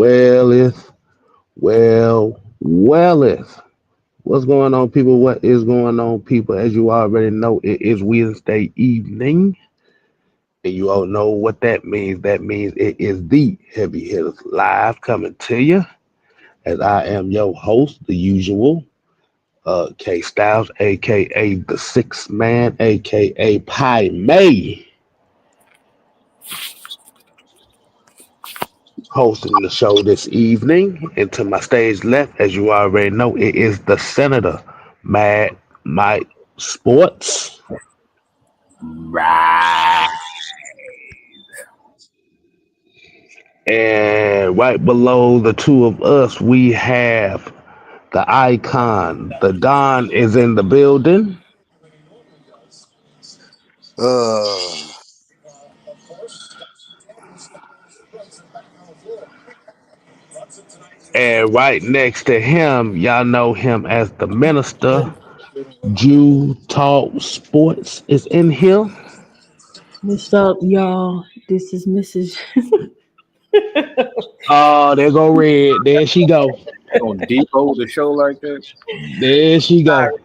Welleth, Welleth. What's going on, people? What is going on, people? As you already know, it is Wednesday evening, and you all know what that means. That means it is the Heavy Hitters live coming to you. As I am your host, the usual, K Styles, aka the Sixth Man, aka Pi May, hosting the show this evening. And to my stage left, as you already know, it is the Senator, Mad Mike Sports. Right. And right below the two of us, we have the icon. The Don is in the building. Uh, And right next to him, y'all know him as the minister. Jew Talk Sports is in here. What's up, y'all? This is Mrs. Oh, there go Red. There she go. On depot the show like that. There she go.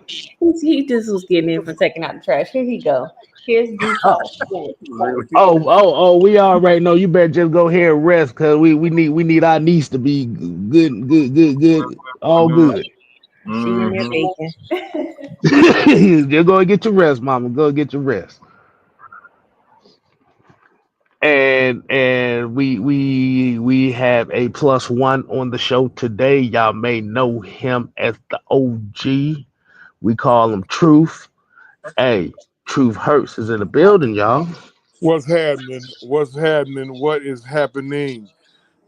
He just was getting in from taking out the trash. Here he go. Here's Oh, Default. Really? oh, we already know. You better just go ahead and rest, cause we need our niece to be good, all good. She in there Mm-hmm. baking. Just go and get your rest, mama. Go get your rest. And we have a plus one on the show today. Y'all may know him as the OG. We call him Truth. Hey, Truth Hurts is in the building, y'all. What's happening? What's happening? What is happening?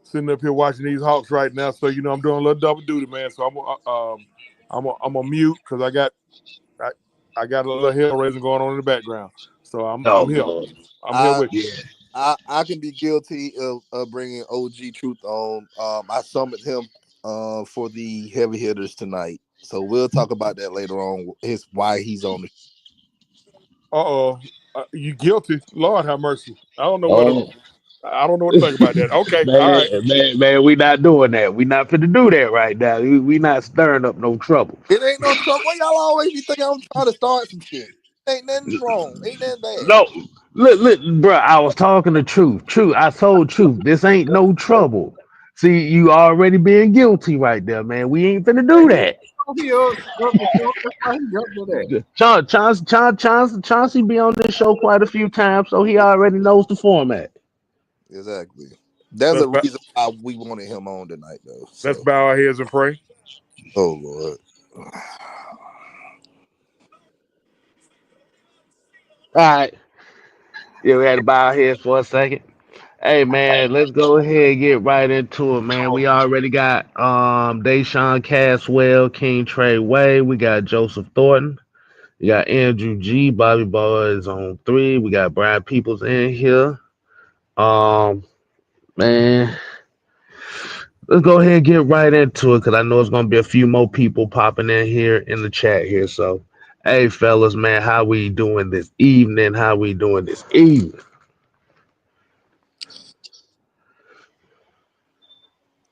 Sitting up here watching these Hawks right now, so I'm doing a little double duty, man. So I'm a mute because I, I got a little hell raising going on in the background. So Oh I'm here. Lord. I'm here I with you. Yeah. I can be guilty of bringing OG Truth on. I summoned him for the heavy hitters tonight, so we'll talk about that later on. His why he's on the. You guilty? Lord have mercy. Oh I don't know what to think about that. Okay, all right. man, we not doing that. We not finna do that right now. We not stirring up no trouble. It ain't no trouble. Why y'all always be thinking I'm trying to start some shit? Ain't nothing wrong. Ain't nothing bad. No, look, bro. I was talking the truth. True, I told Truth. This ain't no trouble. See, you already being guilty right there, man. We ain't finna Hey, do that. he up the show. That's why he up to that. Chauncey be on this show quite a few times, so he already knows the format. Exactly. There's Let's a bow, reason why we wanted him on tonight, though. let's So, bow our heads and pray. oh Lord. All right. Yeah, we had to bow our heads for a second. Hey man, let's go ahead and get right into it, man. We already got Deshaun Caswell, King Trey Way. We got Joseph Thornton. We got Andrew G. Bobby Boy is on three. We got Brian Peoples in here. Um, man, let's go ahead and get right into it because I know it's gonna be a few more people popping in here in the chat here. So, hey fellas, man, how we doing this evening? How we doing this evening?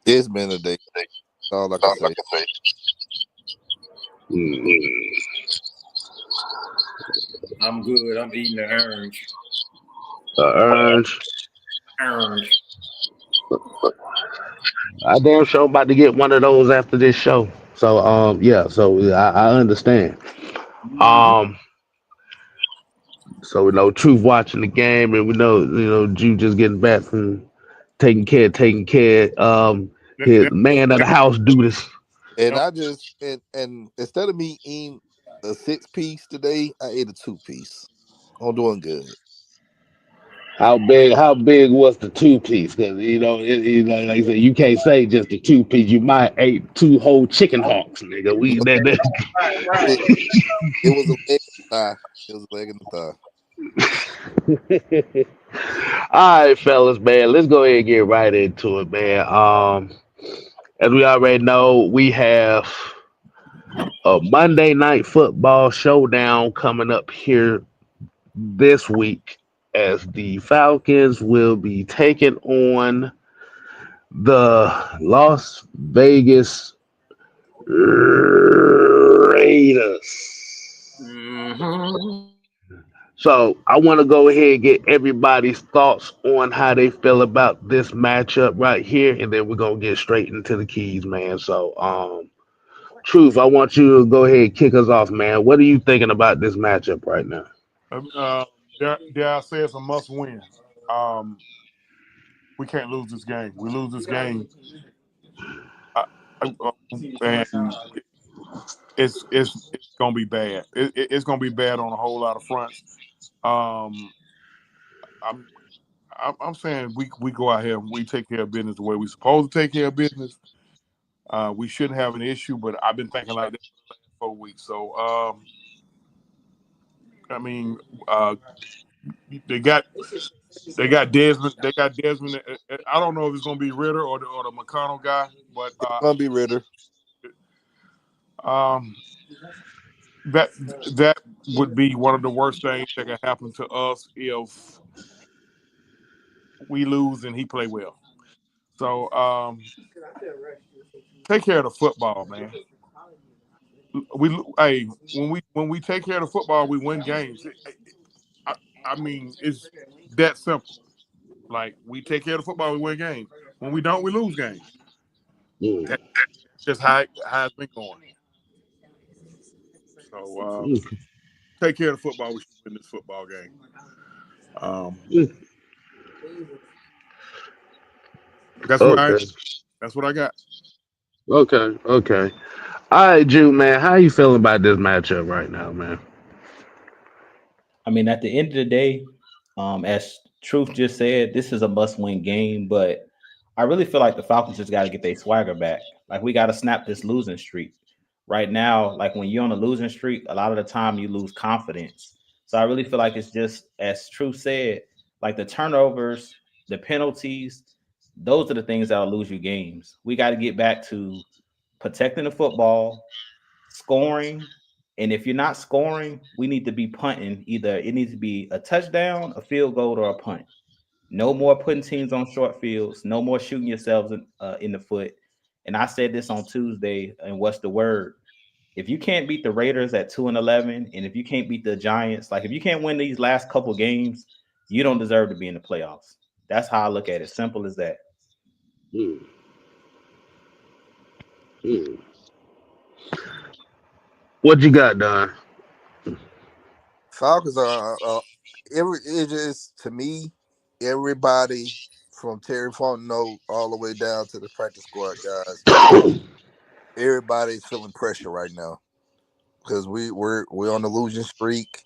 It's been a day. That's all I can say. Hmm. I'm good. I'm eating the orange. Orange. Orange. I damn sure about to get one of those after this show. So yeah, so I understand. Mm-hmm. Um so we know Truth watching the game and we know Jew just getting back from taking care his man of the house duties. And I just and instead of me eating a 6-piece today, I ate a 2-piece. I'm doing good. How big was the two piece? Because like I said, you can't say just the two piece. You might ate two whole chicken hawks, nigga. We that. Right, It, right. it was a leg and a thigh. It was a leg and a thigh. All right, fellas, man. Let's go ahead and get right into it, man. As we already know, we have a Monday night football showdown coming up here this week as the Falcons will be taking on the Las Vegas Raiders. Mm-hmm. So I want to go ahead and get everybody's thoughts on how they feel about this matchup right here, and then we're gonna get straight into the keys, man. So, Truth, I want you to go ahead and kick us off, man. What are you thinking about this matchup right now? Dare I say it's a must win. Um, we can't lose this game. We lose this game, uh, and it's gonna be bad. It's gonna be bad on a whole lot of fronts. Um, I'm I'm saying we go out here and we take care of business the way we supposed to take care of business. We shouldn't have an issue, but I've been thinking like that for 4 weeks. So I mean, uh, they got they got Desmond. They got Desmond. I don't know if it's gonna be Ritter or the McConnell guy, but Gonna be Ritter. um, that that would be one of the worst things that could happen to us if we lose and he play well. So take care of the football, man. Hey, when we take care of the football, we win games. I, I mean, it's that simple. Like we take care of the football, we win games. When we don't, we lose games. Mm, That's just how it's been going. So mm, take care of the football. We should win this football game. Um, mm. that's where I. Okay, That's what I got. okay. All right, Jude, man. How you feeling about this matchup right now, man? I mean, at the end of the day, as Truth just said, this is a must-win game. But I really feel like the Falcons just got to get their swagger back. Like we got to snap this losing streak. Right now, like when you're on a losing streak, a lot of the time you lose confidence. So I really feel like it's just as Truth said, like the turnovers, the penalties, those are the things that'll lose you games. We got to get back to protecting the football, scoring. And if you're not scoring, we need to be punting. Either it needs to be a touchdown, a field goal, or a punt. No more putting teams on short fields. No more shooting yourselves in the foot. And I said this on Tuesday. And what's the word? If you can't beat the Raiders at 2-11, and if you can't beat the Giants, like if you can't win these last couple games, you don't deserve to be in the playoffs. That's how I look at it. Simple as that. Mm, mm. What you got, Don? Falcons are every. It just to me, everybody from Terry Fontenot all the way down to the practice squad guys. Everybody's feeling pressure right now because we're on the losing streak.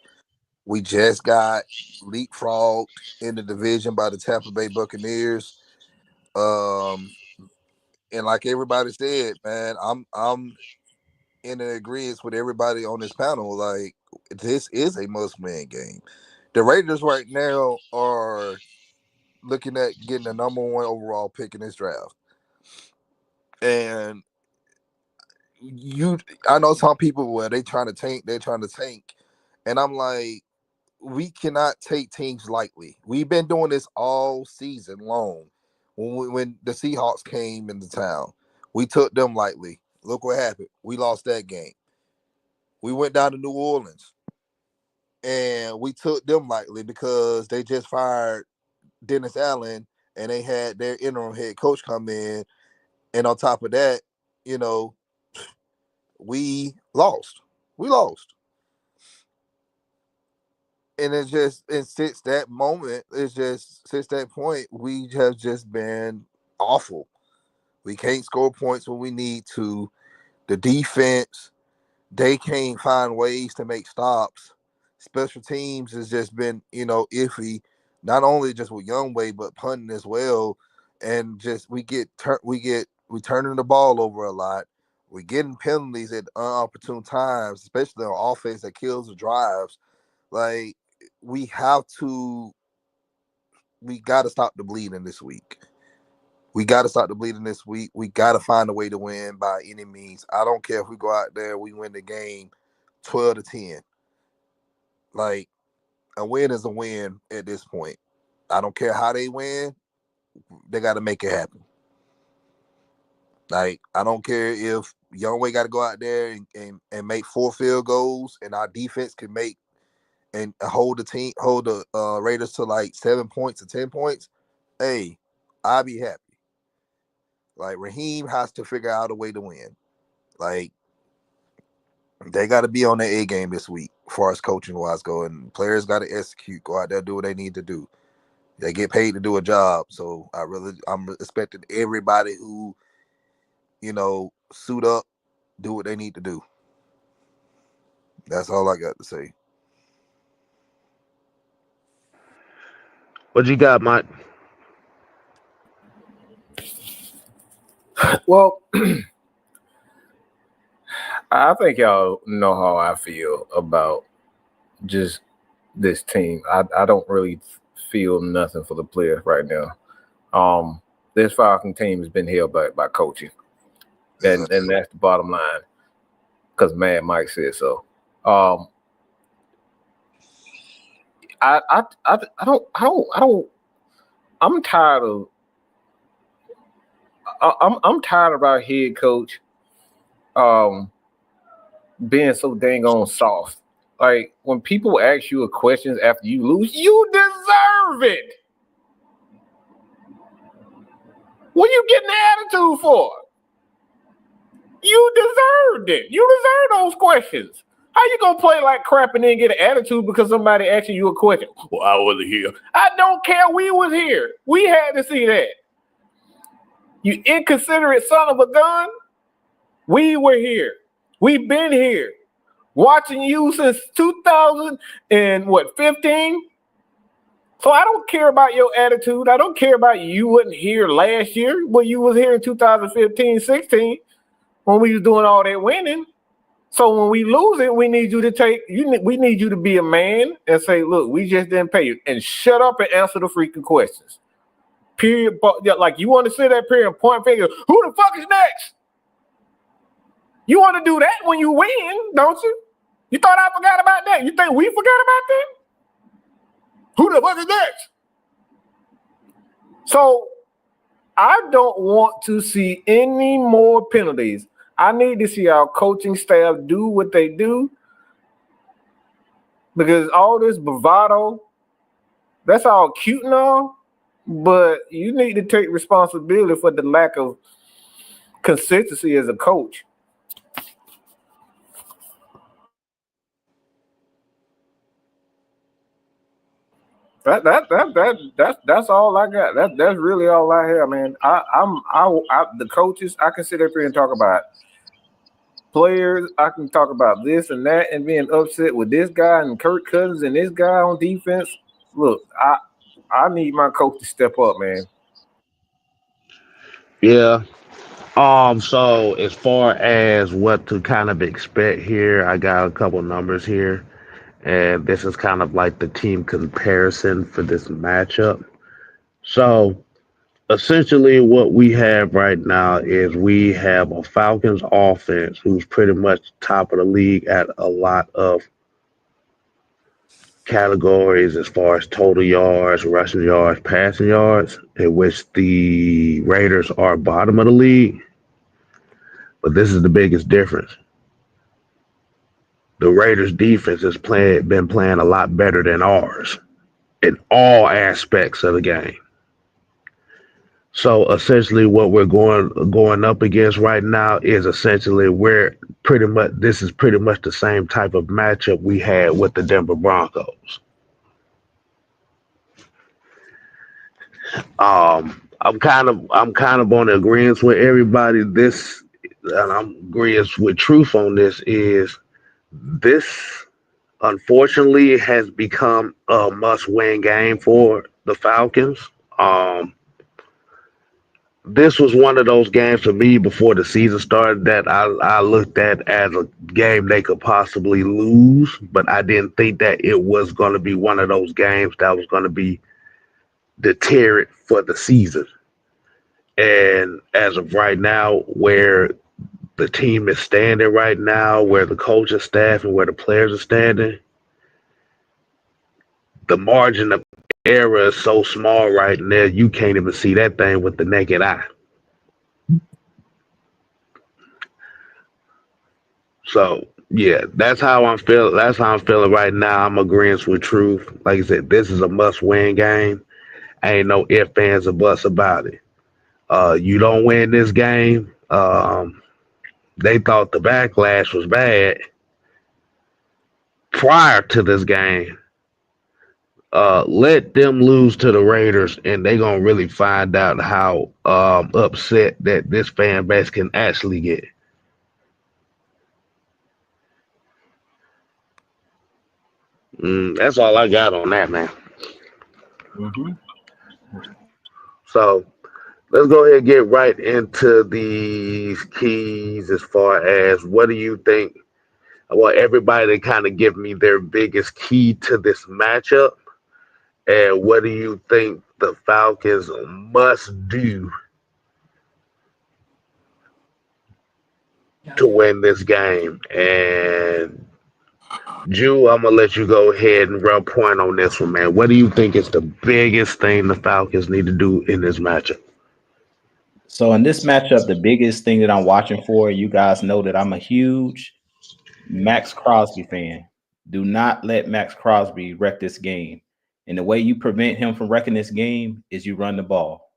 We just got leapfrogged in the division by the Tampa Bay Buccaneers. Um, and like everybody said, man, I'm in agreement with everybody on this panel. Like this is a must-win game. The Raiders right now are looking at getting the number one overall pick in this draft, and you, I know some people where they trying to tank, they're trying to tank, and I'm like, we cannot take teams lightly. We've been doing this all season long. When the Seahawks came into town, we took them lightly. Look what happened. We lost that game. We went down to New Orleans and we took them lightly because they just fired Dennis Allen and they had their interim head coach come in. And on top of that, you know, we lost. We lost. And it's just, and since that moment, it's just, since that point, we have just been awful. We can't score points when we need to. The defense, they can't find ways to make stops. Special teams has just been, iffy. Not only just with Youngway, but punting as well. And just we turning the ball over a lot. We're getting penalties at unopportune times, especially on offense that kills the drives. Like we have to, we got to stop the bleeding this week. We got to stop the bleeding this week. We got to find a way to win by any means. I don't care if we go out there, we win the game 12-10. Like a win is a win at this point. I don't care how they win. They got to make it happen. Like, I don't care if Youngway got to go out there and make 4 field goals, and our defense can make and hold the Raiders to like 7 points or 10 points. Hey, I'll be happy. Like, Raheem has to figure out a way to win. Like, they got to be on their A game this week, as far as coaching wise go, and players got to execute, go out there, do what they need to do. They get paid to do a job, so I'm expecting everybody who, suit up, do what they need to do. That's all I got to say. What you got, Mike? Well, I think y'all know how I feel about just this team. I don't really feel nothing for the players right now. This Falcon team has been held back by coaching, and that's the bottom line. Because Mad Mike said so. I don't. I'm tired of. I'm tired of our head coach being so dang on soft. Like, when people ask you questions after you lose, you deserve it. What are you getting the attitude for? You deserved it. You deserve those questions. How you gonna play like crap and then get an attitude because somebody asking you a question? Well, I wasn't here. I don't care. We was here. We had to see that. You inconsiderate son of a gun. We were here. We've been here. Watching you since 2015. So I don't care about your attitude. I don't care about you wasn't here last year, but you was here in 2015, 16 when we was doing all that winning. So when we lose it, we need you to we need you to be a man and say, look, we just didn't pay you. And shut up and answer the freaking questions. Period. Like, you want to sit there, period, and point finger, who the fuck is next? You want to do that when you win, don't you? You thought I forgot about that? You think we forgot about that? Who the fuck is next? So I don't want to see any more penalties. I need to see our coaching staff do what they do, because all this bravado, that's all cute and all, but you need to take responsibility for the lack of consistency as a coach. That's all I got. That's really all I have, man. The coaches, I can sit up here and talk about players. I can talk about this and that and being upset with this guy and Kirk Cousins and this guy on defense. Look, I need my coach to step up, man. Yeah. So as far as what to kind of expect here, I got a couple numbers here, and this is kind of like the team comparison for this matchup. So essentially, what we have right now is we have a Falcons offense who's pretty much top of the league at a lot of categories as far as total yards, rushing yards, passing yards, in which the Raiders are bottom of the league. But this is the biggest difference. The Raiders defense has been playing a lot better than ours in all aspects of the game. So essentially what we're going up against right now is essentially this is pretty much the same type of matchup we had with the Denver Broncos. I'm kind of on agreement with everybody. And I'm agreeing with Truth on this, is this unfortunately has become a must-win game for the Falcons. This was one of those games for me before the season started that I looked at as a game they could possibly lose, but I didn't think that it was going to be one of those games that was going to be deterrent for the season. And as of right now, where the team is standing right now, where the coaching staff and where the players are standing, the margin of error is so small right now, you can't even see that thing with the naked eye. So yeah, that's how I'm feeling. That's how I'm feeling right now. I'm agreeing with Truth. Like I said, this is a must-win game. Ain't no ifs, ands, or buts about it. You don't win this game. They thought the backlash was bad prior to this game. Let them lose to the Raiders, and they gonna really find out how upset that this fan base can actually get. That's all I got on that, man. Mm-hmm. So let's go ahead and get right into these keys as far as what do you think? I want everybody to kind of give me their biggest key to this matchup, and what do you think the Falcons must do to win this game? And Jew, I'm gonna let you go ahead and run point on this one, man. What do you think is the biggest thing the Falcons need to do in this matchup? So in this matchup, the biggest thing that I'm watching for, you guys know that I'm a huge Max Crosby fan. Do not let Max Crosby wreck this game. And the way you prevent him from wrecking this game is you run the ball.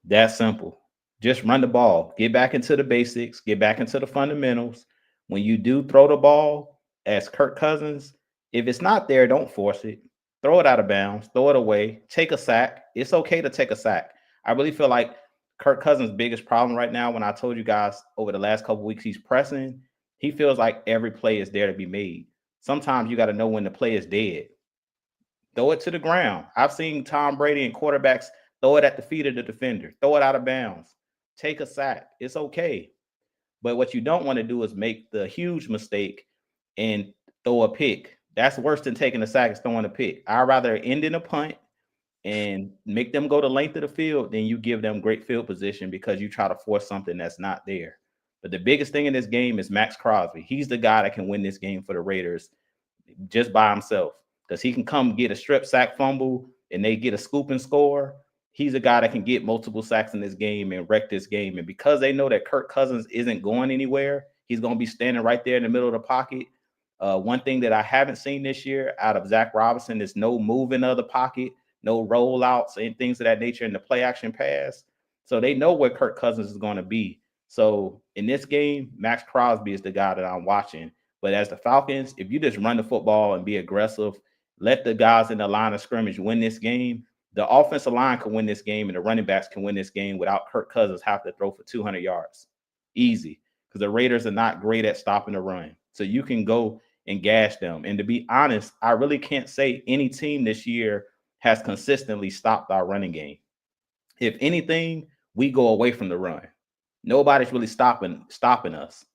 That's simple. Just run the ball. Get back into the basics. Get back into the fundamentals. When you do throw the ball, as Kirk Cousins, if it's not there, don't force it. Throw it out of bounds. Throw it away. Take a sack. It's okay to take a sack. I really feel like Kirk Cousins' biggest problem right now, when I told you guys over the last couple of weeks he's pressing, he feels like every play is there to be made. Sometimes you got to know when the play is dead. Throw it to the ground. I've seen Tom Brady and quarterbacks throw it at the feet of the defender, throw it out of bounds, take a sack. It's okay. But what you don't want to do is make the huge mistake and throw a pick. That's worse than taking a sack and throwing a pick. I'd rather end in a punt and make them go the length of the field than you give them great field position because you try to force something that's not there. But the biggest thing in this game is Max Crosby. He's the guy that can win this game for the Raiders just by himself because he can come get a strip sack fumble and they get a scoop and score. He's a guy that can get multiple sacks in this game and wreck this game. And because they know that Kirk Cousins isn't going anywhere, he's going to be standing right there in the middle of the pocket. One thing that I haven't seen this year out of Zach Robinson is no moving of the pocket, no rollouts and things of that nature in the play action pass. So they know where Kirk Cousins is going to be. So in this game, Max Crosby is the guy that I'm watching. But as the Falcons, if you just run the football and be aggressive, let the guys in the line of scrimmage win this game, the offensive line can win this game and the running backs can win this game without Kirk Cousins having to throw for 200 yards. Easy. Because the Raiders are not great at stopping the run. So you can go and gash them. And to be honest, I really can't say any team this year has consistently stopped our running game. If anything, we go away from the run. Nobody's really stopping us.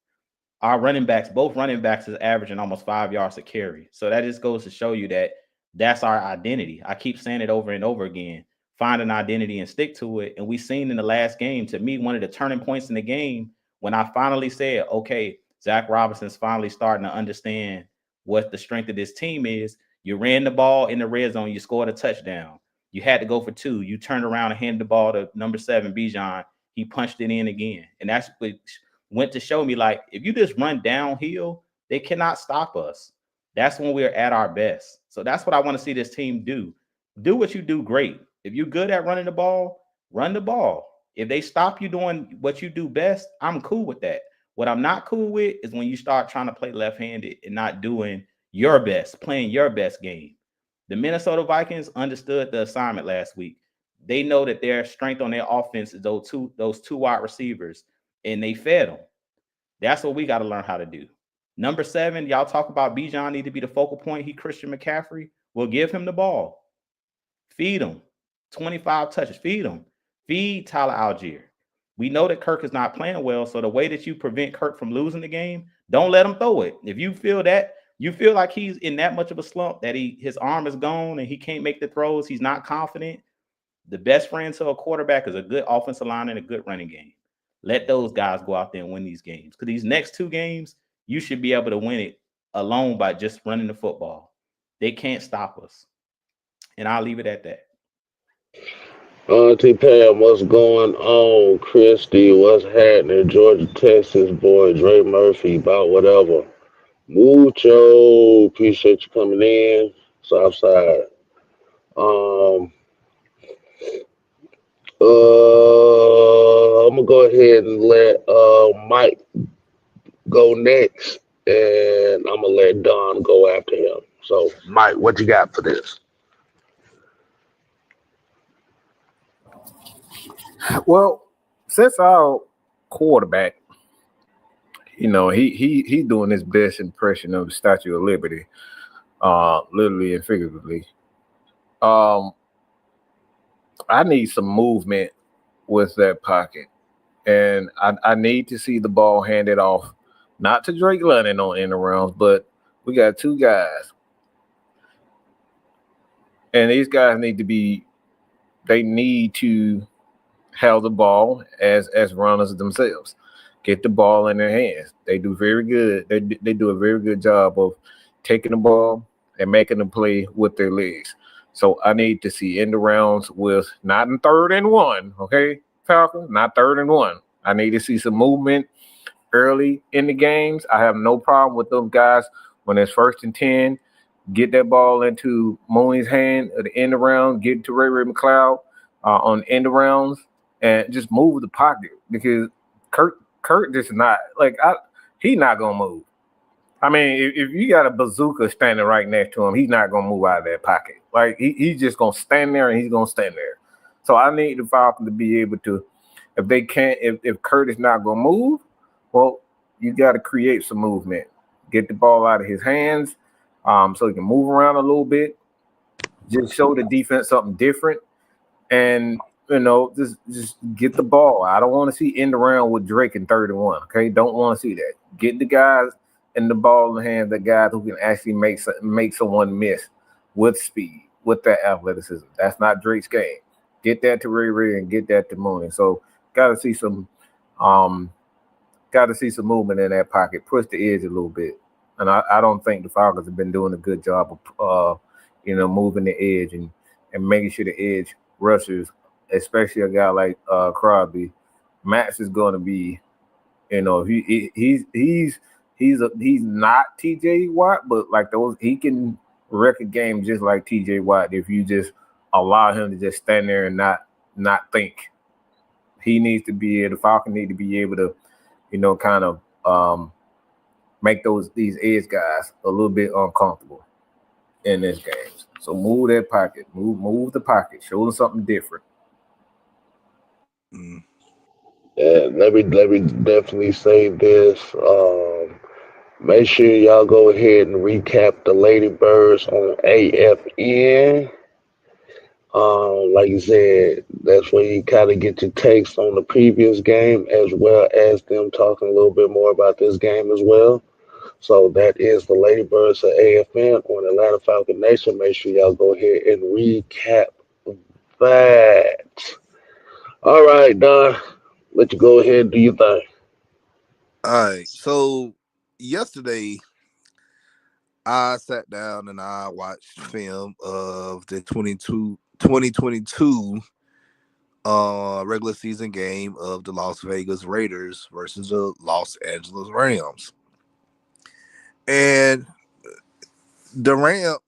Our running backs, both running backs is averaging almost 5 yards a carry. So that just goes to show you that that's our identity. I keep saying it over and over again. Find an identity and stick to it. And we seen in the last game, to me, one of the turning points in the game when I finally said, okay, Zach Robinson's finally starting to understand what the strength of this team is. You ran the ball in the red zone. You scored a touchdown. You had to go for two. You turned around and handed the ball to number 7, Bijan. He punched it in again. And that's what went to show me, like, if you just run downhill, they cannot stop us. That's when we're at our best. So that's what I want to see this team do. Do what you do great. If you're good at running the ball, run the ball. If they stop you doing what you do best, I'm cool with that. What I'm not cool with is when you start trying to play left-handed and not doing your best, playing your best game. The Minnesota Vikings understood the assignment last week. They know that their strength on their offense is those two wide receivers, and they fed them. That's what we got to learn how to do. Number 7, y'all talk about Bijan need to be the focal point. He Christian McCaffrey. Well, give him the ball. Feed him. 25 touches. Feed him. Feed Tyler Algier. We know that Kirk is not playing well, so the way that you prevent Kirk from losing the game, don't let him throw it. If you feel like he's in that much of a slump, that his arm is gone and he can't make the throws, he's not confident, the best friend to a quarterback is a good offensive line and a good running game. Let those guys go out there and win these games. Because these next 2 games, you should be able to win it alone by just running the football. They can't stop us. And I'll leave it at that. Auntie Pam, what's going on? Christy, what's happening? Georgia, Texas, boy, Dre Murphy, about whatever. Mucho, appreciate you coming in. Southside. Um, I'm gonna go ahead and let Mike go next, and I'm gonna let Don go after him. So, Mike, what you got for this? Well, since our quarterback, he doing his best impression of the Statue of Liberty, literally and figuratively. Um, I need some movement with that pocket, and I need to see the ball handed off, not to Drake London on end arounds, but we got two guys, and these guys need to be. They need to have the ball as runners themselves. Get the ball in their hands. They do very good. They do a very good job of taking the ball and making them play with their legs. So I need to see end rounds with not in 3rd and 1, okay, Falcons, not 3rd and 1. I need to see some movement early in the games. I have no problem with those guys when it's 1st and 10. Get that ball into Mooney's hand at the end around, get to Ray McLeod on end rounds, and just move the pocket because Kurt just not like he not gonna move. I mean, if you got a bazooka standing right next to him, he's not gonna move out of that pocket. Like he's just gonna stand there and he's gonna stand there. So I need the Falcons to be able to, if they can't, if Kurt is not gonna move, well, you got to create some movement, get the ball out of his hands, so he can move around a little bit, just show the defense something different, and just get the ball. I don't want to see end around with Drake in 3rd and 1. Okay, don't want to see that. Get the guys in the ball in the hands, the guys who can actually make someone miss with speed, with that athleticism. That's not Drake's game. Get that to Ray and get that to Mooney. So got to see some, um, got to see some movement in that pocket. Push the edge a little bit. And I don't think the Falcons have been doing a good job of, moving the edge and making sure the edge rushers, especially a guy like Crosby. Max is going to be, he's not T.J. Watt, but like those, he can wreck a game just like T.J. Watt if you just allow him to just stand there and not think. He needs to be able. The Falcon need to be able to, kind of make these edge guys a little bit uncomfortable in this game. So move that pocket, move the pocket, show them something different. Mm. Let me definitely say this. Make sure y'all go ahead and recap the Ladybirds on AFN. Like you said, that's where you kind of get your takes on the previous game, as well as them talking a little bit more about this game as well. So that is the Ladybirds of AFN on Atlanta Falcon Nation. Make sure y'all go ahead and recap that. All right, Don, let you go ahead and do your thing. All right. So yesterday, I sat down and I watched film of the 2022 regular season game of the Las Vegas Raiders versus the Los Angeles Rams. And the Rams,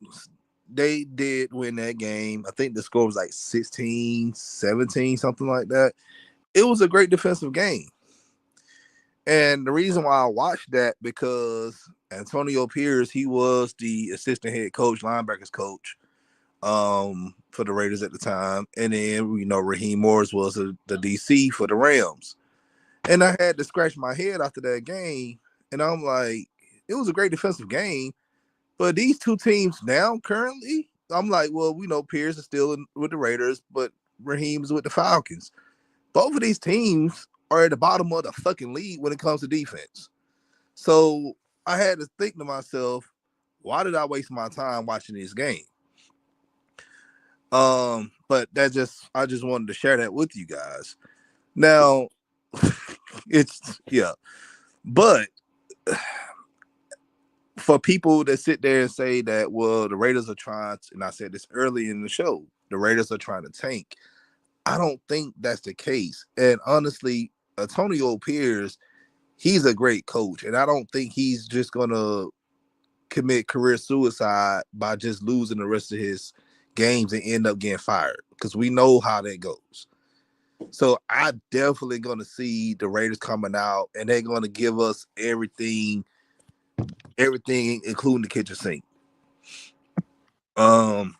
they did win that game. I think the score was like 16-17, something like that. It was a great defensive game. And the reason why I watched that, because Antonio Pierce, he was the assistant head coach, linebackers coach, for the Raiders at the time. And then, Raheem Morris was the DC for the Rams. And I had to scratch my head after that game. And I'm like, it was a great defensive game. But these two teams now, currently, I'm like, well, we know Pierce is still with the Raiders, but Raheem is with the Falcons. Both of these teams are at the bottom of the fucking league when it comes to defense. So I had to think to myself, why did I waste my time watching this game? But I just wanted to share that with you guys. Now, but for people that sit there and say that, well, the Raiders are trying to, and I said this early in the show, the Raiders are trying to tank. I don't think that's the case. And honestly, Antonio Pierce, he's a great coach, and I don't think he's just gonna commit career suicide by just losing the rest of his games and end up getting fired, because we know how that goes. So I definitely gonna see the Raiders coming out, and they're gonna give us everything, including the kitchen sink. Um,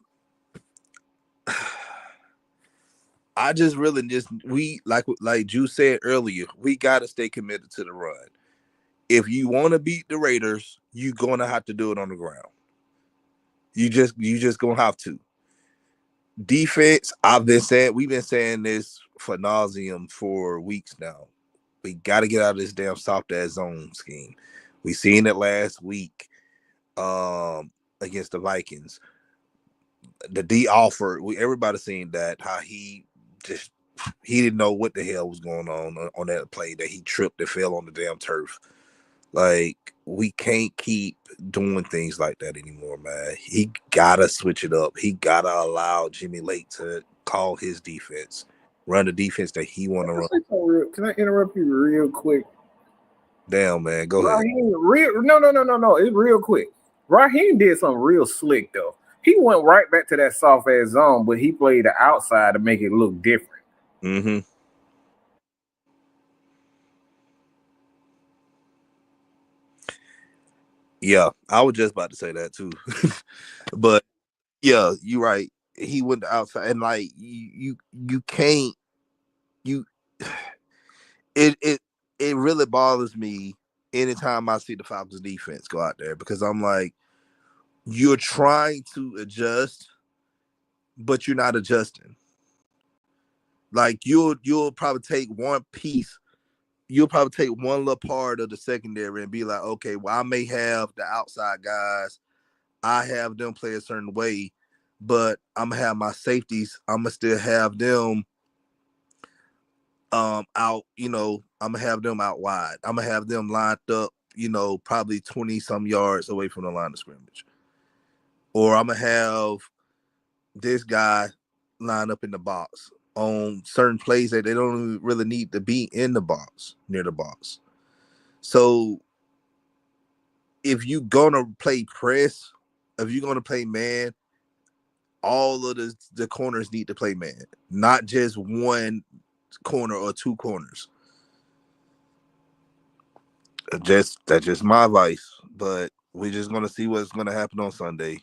I just really we like Drew said earlier, we gotta stay committed to the run. If you want to beat the Raiders, you're gonna have to do it on the ground. You just gonna have to. Defense, we've been saying this for nauseum for weeks now. We got to get out of this damn soft ass zone scheme. We seen it last week against the Vikings. The D offer, everybody seen that, how he didn't know what the hell was going on that play, that he tripped and fell on the damn turf. Like, we can't keep doing things like that anymore, man. He gotta switch it up. He gotta allow Jimmy Lake to call his defense, run the defense that he want to run. Can I interrupt you real quick? Damn, man, go ahead. No. It's real quick. Raheem did something real slick though. He went right back to that soft ass zone, but he played the outside to make it look different. Mm-hmm. Yeah, I was just about to say that too. But yeah, you're right. He went to outside, and like you can't you. It really bothers me anytime I see the Falcons defense go out there, because I'm like, you're trying to adjust, but you're not adjusting. Like, you'll probably take one piece. You'll probably take one little part of the secondary and be like, okay, well, I may have the outside guys, I have them play a certain way, but I'm gonna have my safeties, I'm gonna still have them out, I'm gonna have them out wide. I'm gonna have them lined up, probably 20 some yards away from the line of scrimmage. Or I'm gonna have this guy line up in the box on certain plays that they don't really need to be in the box, near the box. So if you're gonna play press, if you're gonna play man, all of the corners need to play man, not just one corner or two corners. That's just my advice, but we're just gonna see what's gonna happen on Sunday.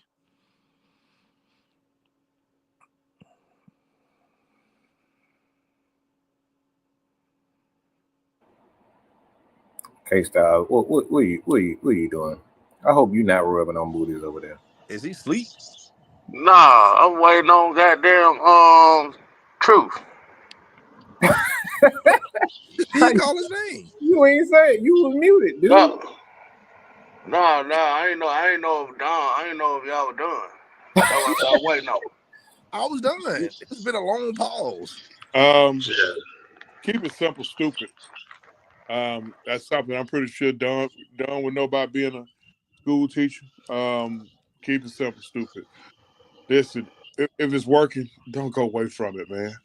K-Style, what are you doing? I hope you're not rubbing on booties over there. Is he asleep? Nah, I'm waiting on goddamn truth. He didn't call his name. You ain't say it. You was muted, dude. No, I ain't know. I ain't know if Don. I ain't know if y'all were done. That's what I was waiting on. I was done. It's been a long pause. Keep it simple, stupid. That's something I'm pretty sure Don would know about being a school teacher. Keep it simple, stupid. Listen, if it's working, don't go away from it, man.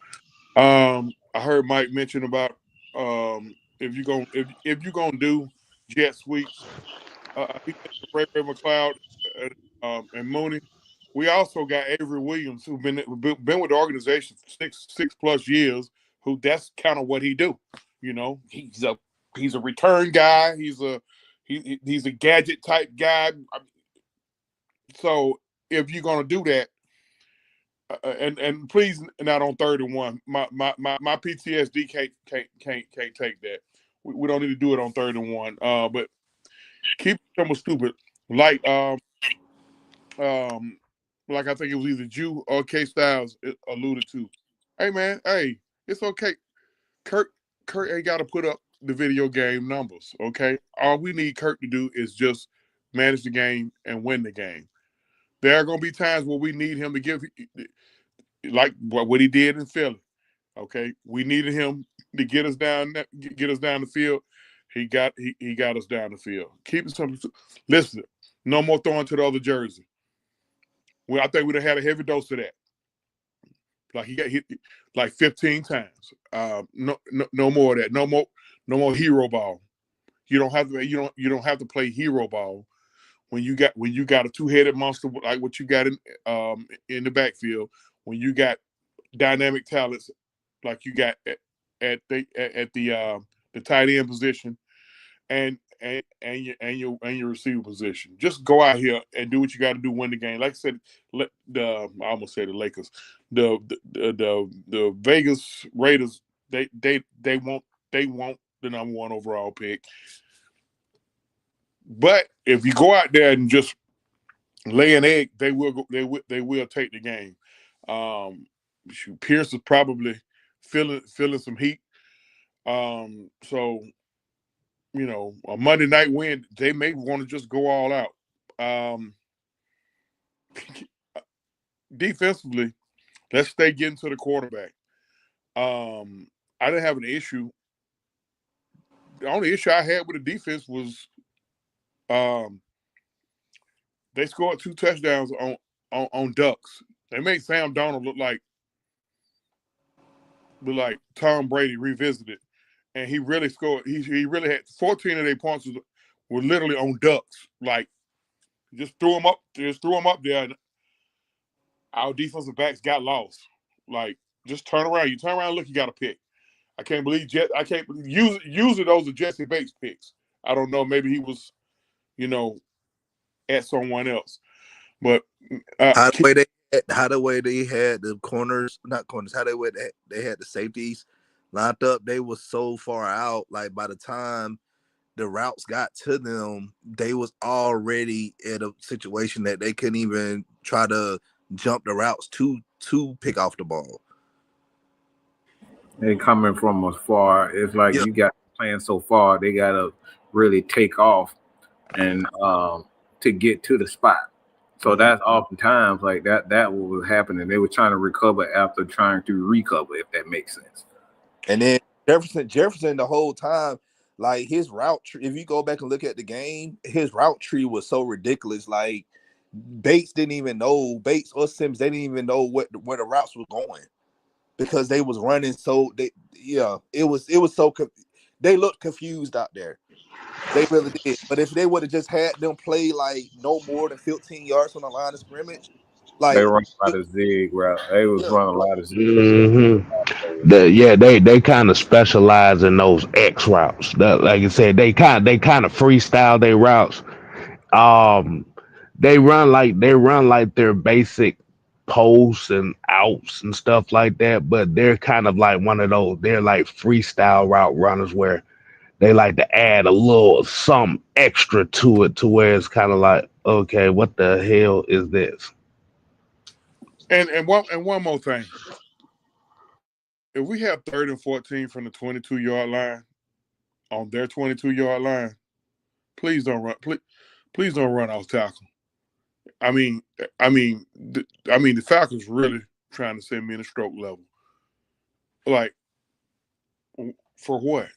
I heard Mike mention about if you're gonna do jet sweeps, he mentioned Ray McLeod and Mooney. We also got Avery Williams, who's been with the organization for six plus years. Who that's kind of what he do. He's a return guy. He's a gadget type guy. So if you're gonna do that, and please not on 3rd and 1. My PTSD can't take that. We don't need to do it on 3rd and 1. But keep them stupid. Like I think it was either Jew or K Styles alluded to. Hey man, it's okay. Kurt ain't got to put up the video game numbers. Okay, all we need Kurt to do is just manage the game and win the game. There are gonna be times where we need him to give, like what he did in Philly. Okay, we needed him to get us down the field. He got us down the field. Keep it simple. Listen, no more throwing to the other jersey. Well, I think we'd have had a heavy dose of that. Like he got hit like 15 times. No more of that. No more hero ball. You don't have to. You don't have to play hero ball when you got a two-headed monster like what you got in the backfield. When you got dynamic talents like you got at the tight end position and your receiver position. Just go out here and do what you got to do, win the game. Like I said, I almost said the Lakers, the Vegas Raiders. They want the number one overall pick. But if you go out there and just lay an egg, they will take the game. Pierce is probably feeling some heat. So a Monday night win, they may want to just go all out. Defensively, let's stay getting to the quarterback. I didn't have an issue. The only issue I had with the defense was they scored 2 touchdowns on ducks. They made Sam Darnold look like Tom Brady revisited, and he really scored. He really had 14 of their points were literally on ducks. Like just threw them up there, and our defensive backs got lost. Like just turn around. You turn around, and look, you got a pick. I can't believe usually those are Jesse Bates picks. I don't know. Maybe he was, at someone else. But how the way they had the corners, not corners, how they had the safeties lined up, they were so far out. Like by the time the routes got to them, they was already in a situation that they couldn't even try to jump the routes to pick off the ball. And coming from as far, it's like you got playing so far, they gotta really take off and to get to the spot. So that's oftentimes like that was happening. They were trying to recover after trying to recover, if that makes sense. And then Jefferson the whole time, like his route tree, if you go back and look at the game, his route tree was so ridiculous. Like Bates or Sims, they didn't even know where the routes were going because they was running it was so they looked confused out there. They really did. But if they would have just had them play like no more than 15 yards from the line of scrimmage, like they run a lot of zig route. They was running a lot of zig. Mm-hmm. They kind of specialize in those X routes. Like you said, they kind of freestyle their routes. Um, they run like their basic posts and outs and stuff like that, but they're kind of like one of those. They're like freestyle route runners where they like to add a little some extra to it to where it's kind of like, okay, what the hell is this? And one more thing. If we have 3rd and 14 from the 22-yard line on their 22-yard line, please don't run. Please don't run off tackle. I mean, the Falcons really trying to send me in a stroke level. Like, for what?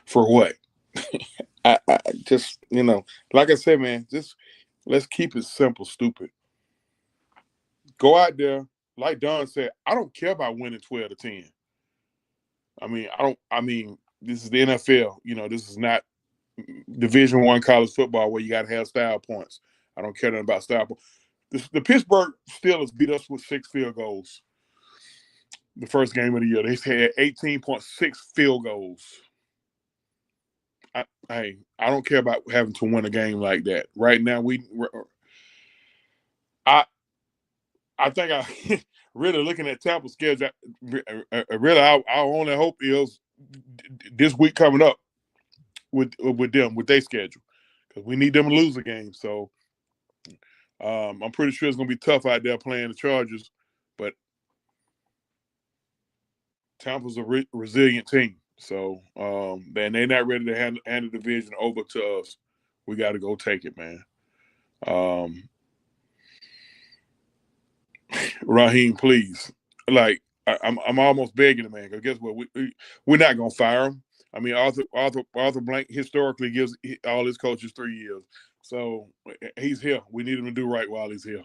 For what? I just, like I said, man, just let's keep it simple, stupid. Go out there, like Don said, I don't care about winning 12-10. I mean, this is the NFL. This is not Division I college football where you got to have style points. I don't care nothing about style points. The Pittsburgh Steelers beat us with 6 field goals the first game of the year. They had 18.6 field goals. I don't care about having to win a game like that. Right now, I think I really looking at Tampa's schedule. Really, our only hope is this week coming up with them with their schedule because we need them to lose a game. So I'm pretty sure it's going to be tough out there playing the Chargers, but Tampa's a resilient team. So they're not ready to hand the division over to us. We got to go take it, man. Raheem, please. Like I'm almost begging the man because guess what? We're not gonna fire him. I mean, Arthur Blank historically gives all his coaches 3 years, so he's here. We need him to do right while he's here.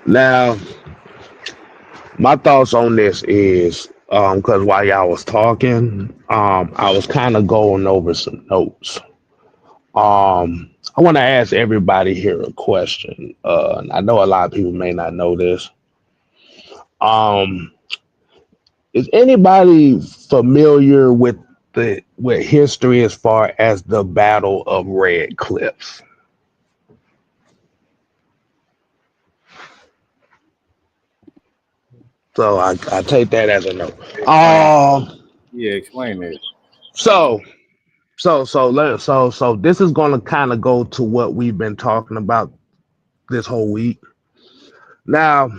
Now, my thoughts on this is because while y'all was talking, I was kind of going over some notes. I want to ask everybody here a question. And I know a lot of people may not know this. Um, is anybody familiar with the with history as far as the Battle of Red Cliffs? So I take that as a no. Explain. Um, Yeah, explain it. so so this is going to kind of go to what we've been talking about this whole week. Now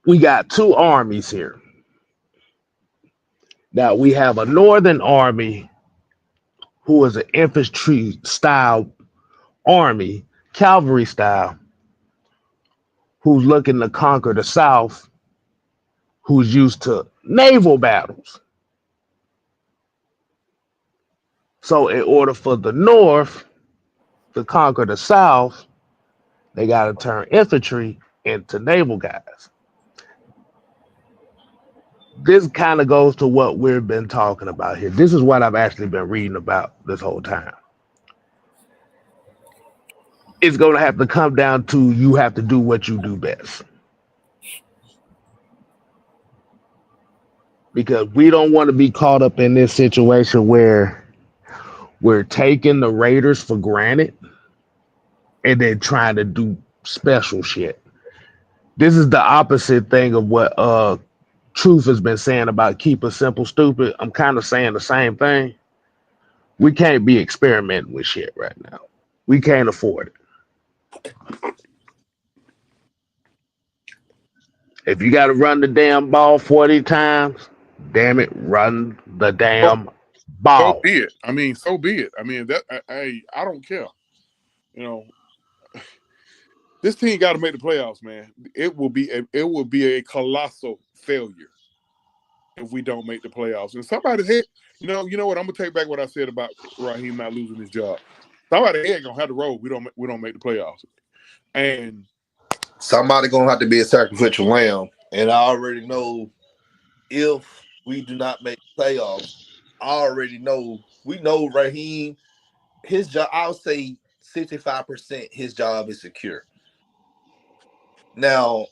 we got two armies here. Now we have a northern army who is an infantry style army, cavalry style, who's looking to conquer the south, who's used to naval battles. So in order for the north to conquer the south, they got to turn infantry into naval guys. This kind of goes to what we've been talking about here. This is what I've actually been reading about this whole time. It's going to have to come down to you have to do what you do best. Because we don't want to be caught up in this situation where we're taking the Raiders for granted and then trying to do special shit. This is the opposite thing of what Truth has been saying about keep it simple, stupid. I'm kind of saying the same thing. We can't be experimenting with shit right now. We can't afford it. If you got to run the damn ball 40 times, damn it, run the So, damn so ball. be it. I mean, so be it. I mean, that I don't care. You know, this team got to make the playoffs, man. It will be a colossal failure if we don't make the playoffs. And somebody head, you know what? I'm gonna take back what I said about Raheem not losing his job. Somebody head gonna have to roll. We don't make the playoffs. And Somebody gonna have to be a sacrificial lamb, and I already know if we do not make playoffs, I already know we know Raheem. His job, I'll say 65%. His job is secure. Now,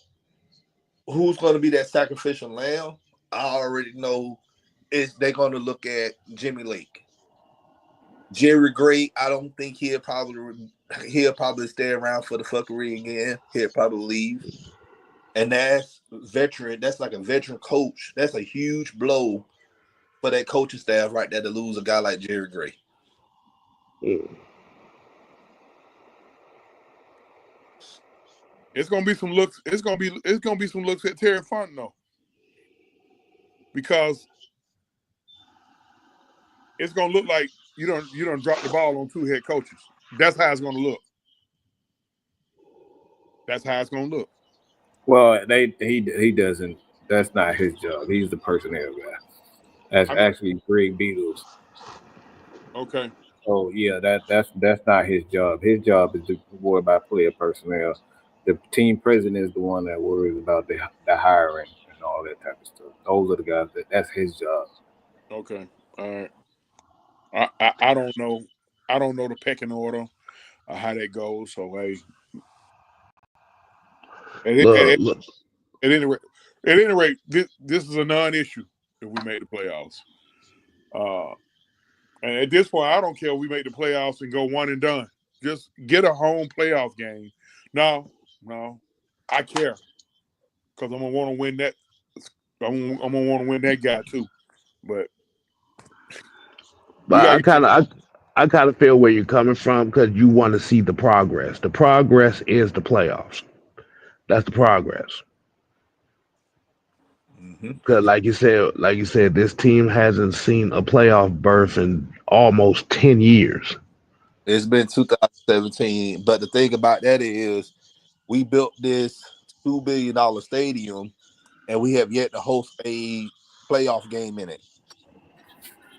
who's going to be that sacrificial lamb? I already know is they're going to look at Jimmy Lake, Jerry Gray. I don't think he'll probably stay around for the fuckery again. He'll probably leave, and that's veteran. That's like a veteran coach. That's a huge blow for that coaching staff right there to lose a guy like Jerry Gray. Mm. it's gonna be some looks. It's gonna be some looks at Terry Fontenot because it's gonna look like you don't drop the ball on two head coaches. That's how it's gonna look. That's how it's gonna look. Well, he doesn't. That's not his job. He's the personnel guy. That's I'm actually Greg Beatles. okay. So yeah, that's not his job. His job is to worry about player personnel. The team president is the one that worries about the hiring and all that type of stuff. Those are the guys that's his job. Okay. All right. I don't know. I don't know the pecking order or how that goes. So hey, at, Look, at, look. at any rate, this is a non-issue if we make the playoffs. Uh, and at this point, I don't care if we make the playoffs and go one and done. Just get a home playoff game. No, I care because I'm gonna want to win that. I'm gonna want to win that guy too. But we But gotta I get some. kind of I kind of feel where you're coming from because you want to see the progress. The progress is the playoffs. That's the progress. Mm-hmm. Because like you said, this team hasn't seen a playoff berth in almost 10 years. It's been 2017, but the thing about that is we built this $2 billion stadium, and we have yet to host a playoff game in it.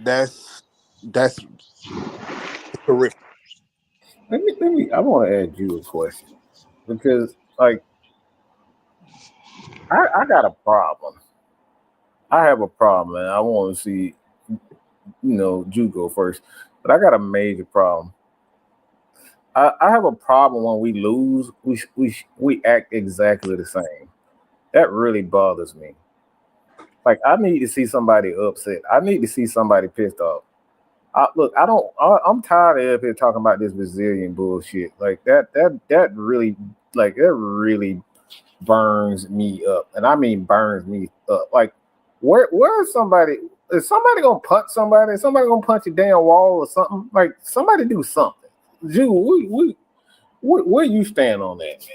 That's terrific. Let me. I want to ask you a question. because like I got a problem. I have a problem, and I want to see Ju go first, but I got a major problem. I have a problem when we lose. We act exactly the same. That really bothers me. Like I need to see somebody upset. I need to see somebody pissed off. Look, I don't. I'm tired of here talking about this Brazilian bullshit. Like that really, like that really burns me up, and I mean burns me up. Like, where is somebody? Is somebody gonna punch somebody? Is somebody gonna punch a damn wall or something? Like, somebody do something. Jew, where you stand on that,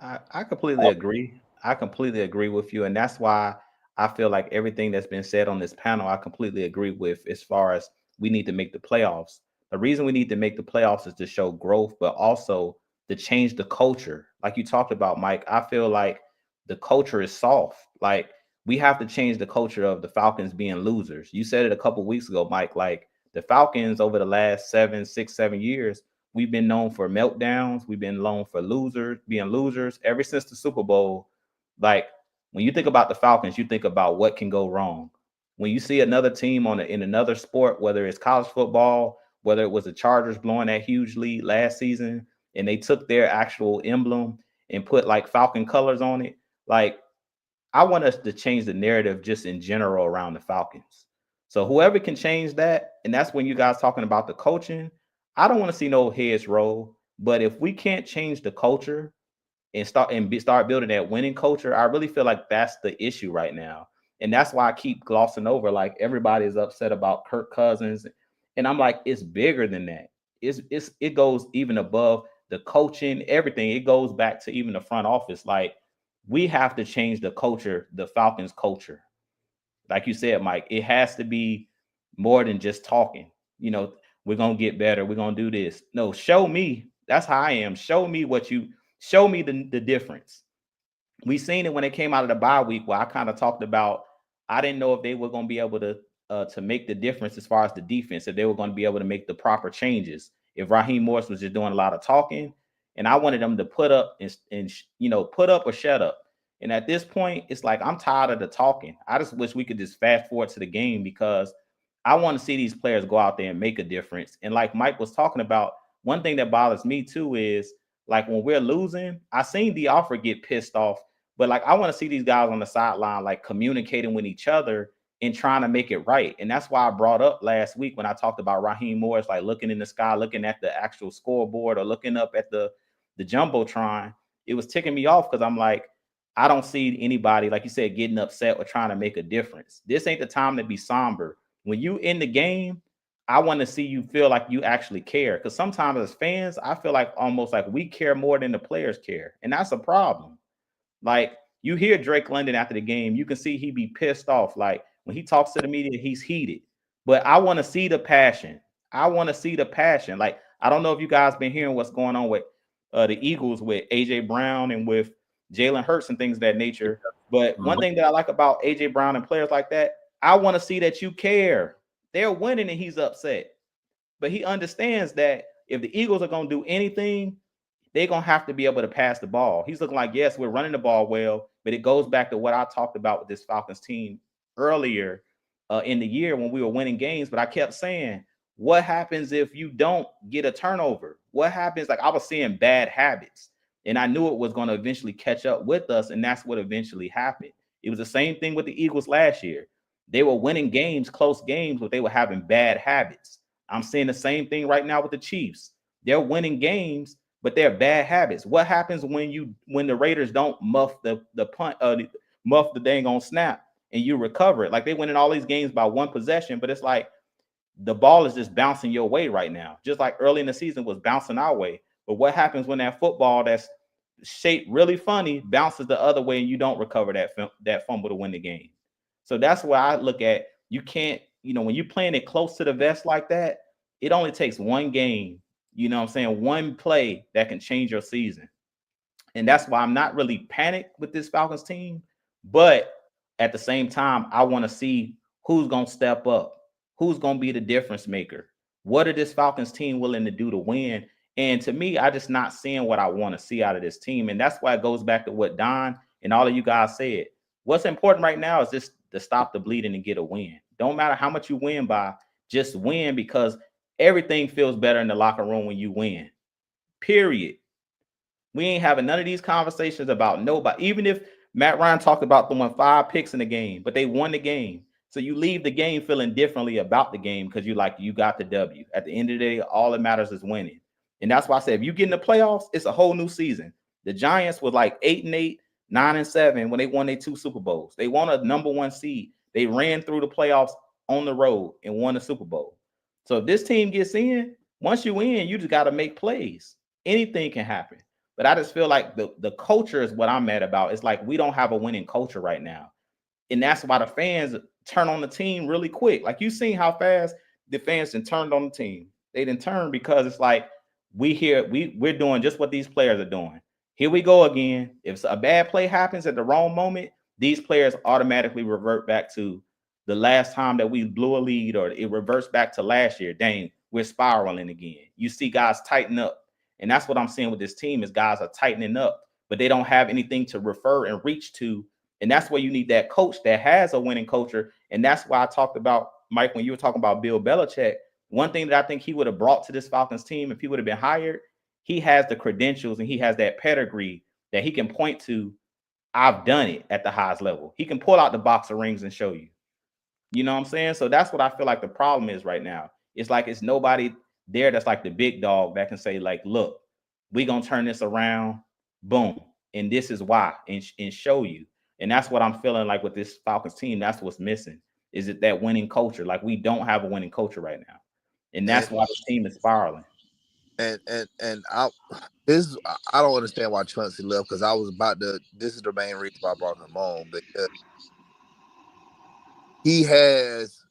man? I completely agree. I completely agree with you. And that's why I feel like everything that's been said on this panel, I completely agree with as far as we need to make the playoffs. The reason we need to make the playoffs is to show growth, but also to change the culture. Like you talked about, Mike, I feel like the culture is soft. Like we have to change the culture of the Falcons being losers. You said it a couple weeks ago, Mike. Like the Falcons over the last 7 6 7 years, we've been known for meltdowns. We've been known for losers, being losers ever since the Super Bowl. Like when you think about the Falcons, you think about what can go wrong. When you see another team in another sport, whether it's college football, whether it was the Chargers blowing that huge lead last season, and they took their actual emblem and put like Falcon colors on it, like I want us to change the narrative just in general around the Falcons. So whoever can change that, and that's when you guys talking about the coaching. I don't want to see no heads roll, but if we can't change the culture and start building that winning culture, I really feel like that's the issue right now. And that's why I keep glossing over like everybody is upset about Kirk Cousins, and I'm like it's bigger than that. It goes even above the coaching, everything. It goes back to even the front office. Like we have to change the culture, the Falcons culture. Like you said, Mike, it has to be more than just talking. You know, we're gonna get better. We're gonna do this. No, show me. That's how I am. Show me what you show me the difference. We seen it when it came out of the bye week where I kind of talked about I didn't know if they were going to be able to make the difference as far as the defense, if they were going to be able to make the proper changes. If Raheem Morris was just doing a lot of talking, and I wanted them to put up and put up or shut up. And at this point, it's like I'm tired of the talking. I just wish we could just fast forward to the game because I want to see these players go out there and make a difference. And like Mike was talking about, one thing that bothers me too is like when we're losing, I seen the offer get pissed off, but like I want to see these guys on the sideline like communicating with each other and trying to make it right. And that's why I brought up last week when I talked about Raheem Morris, like looking in the sky, looking at the actual scoreboard or looking up at the jumbotron. It was ticking me off because I'm like, I don't see anybody, like you said, getting upset or trying to make a difference. This ain't the time to be somber. When you in the game, I want to see you feel like you actually care. Because sometimes as fans, I feel like almost like we care more than the players care. And that's a problem. Like you hear Drake London after the game, you can see he be pissed off. Like when he talks to the media, he's heated. But I want to see the passion. I want to see the passion. Like I don't know if you guys been hearing what's going on with the Eagles with AJ Brown and with Jalen Hurts and things of that nature. But one thing that I like about AJ Brown and players like that, I want to see that you care. They're winning and he's upset. But he understands that if the Eagles are going to do anything, they're going to have to be able to pass the ball. He's looking like, yes, we're running the ball well, but it goes back to what I talked about with this Falcons team earlier in the year when we were winning games. But I kept saying, what happens if you don't get a turnover? What happens? Like I was seeing bad habits, and I knew it was going to eventually catch up with us, and that's what eventually happened. It was the same thing with the Eagles last year. They were winning games, close games, but they were having bad habits. I'm seeing the same thing right now with the Chiefs. They're winning games, but they're bad habits. What happens when the Raiders don't muff the punt, muff the dang on snap, and you recover it? Like they win in all these games by one possession, but it's like the ball is just bouncing your way right now, just like early in the season was bouncing our way. But what happens when that football that's shaped really funny bounces the other way and you don't recover that fumble to win the game? So that's why I look at you can't, when you're playing it close to the vest like that, it only takes one game, what I'm saying, one play that can change your season. And that's why I'm not really panicked with this Falcons team. But at the same time, I want to see who's going to step up, who's going to be the difference maker. What are this Falcons team willing to do to win? And to me, I just not seeing what I want to see out of this team. And that's why it goes back to what Don and all of you guys said. What's important right now is just to stop the bleeding and get a win. Don't matter how much you win by, just win, because everything feels better in the locker room when you win. Period. We ain't having none of these conversations about nobody. Even if Matt Ryan talked about throwing 5 picks in the game, but they won the game. So you leave the game feeling differently about the game because you got the W. At the end of the day, all that matters is winning. And that's why I said, if you get in the playoffs, it's a whole new season. The Giants were like 8-8, 9-7 when they won their 2 Super Bowls. They won a number 1 seed. They ran through the playoffs on the road and won the Super Bowl. So if this team gets in, once you win, you just got to make plays. Anything can happen. But I just feel like the culture is what I'm mad about. It's like we don't have a winning culture right now. And that's why the fans turn on the team really quick. Like you seen how fast the fans then turned on the team. They didn't turn because it's like we're doing just what these players are doing. Here we go again. If a bad play happens at the wrong moment, these players automatically revert back to the last time that we blew a lead, or it reverts back to last year. Dang, we're spiraling again. You see guys tighten up. And that's what I'm seeing with this team is guys are tightening up, but they don't have anything to refer and reach to. And that's where you need that coach that has a winning culture. And that's why I talked about, Mike, when you were talking about Bill Belichick, one thing that I think he would have brought to this Falcons team if he would have been hired, he has the credentials and he has that pedigree that he can point to. I've done it at the highest level. He can pull out the box of rings and show you. You know what I'm saying? So that's what I feel like the problem is right now. It's like it's nobody there that's like the big dog that can say, like, look, we're going to turn this around, boom, and this is why, and show you. And that's what I'm feeling like with this Falcons team. That's what's missing. Is it that winning culture? Like, we don't have a winning culture right now. And that's why the team is spiraling. And I don't understand why Chauncey left, because I was about to. This is the main reason why I brought him on, because he has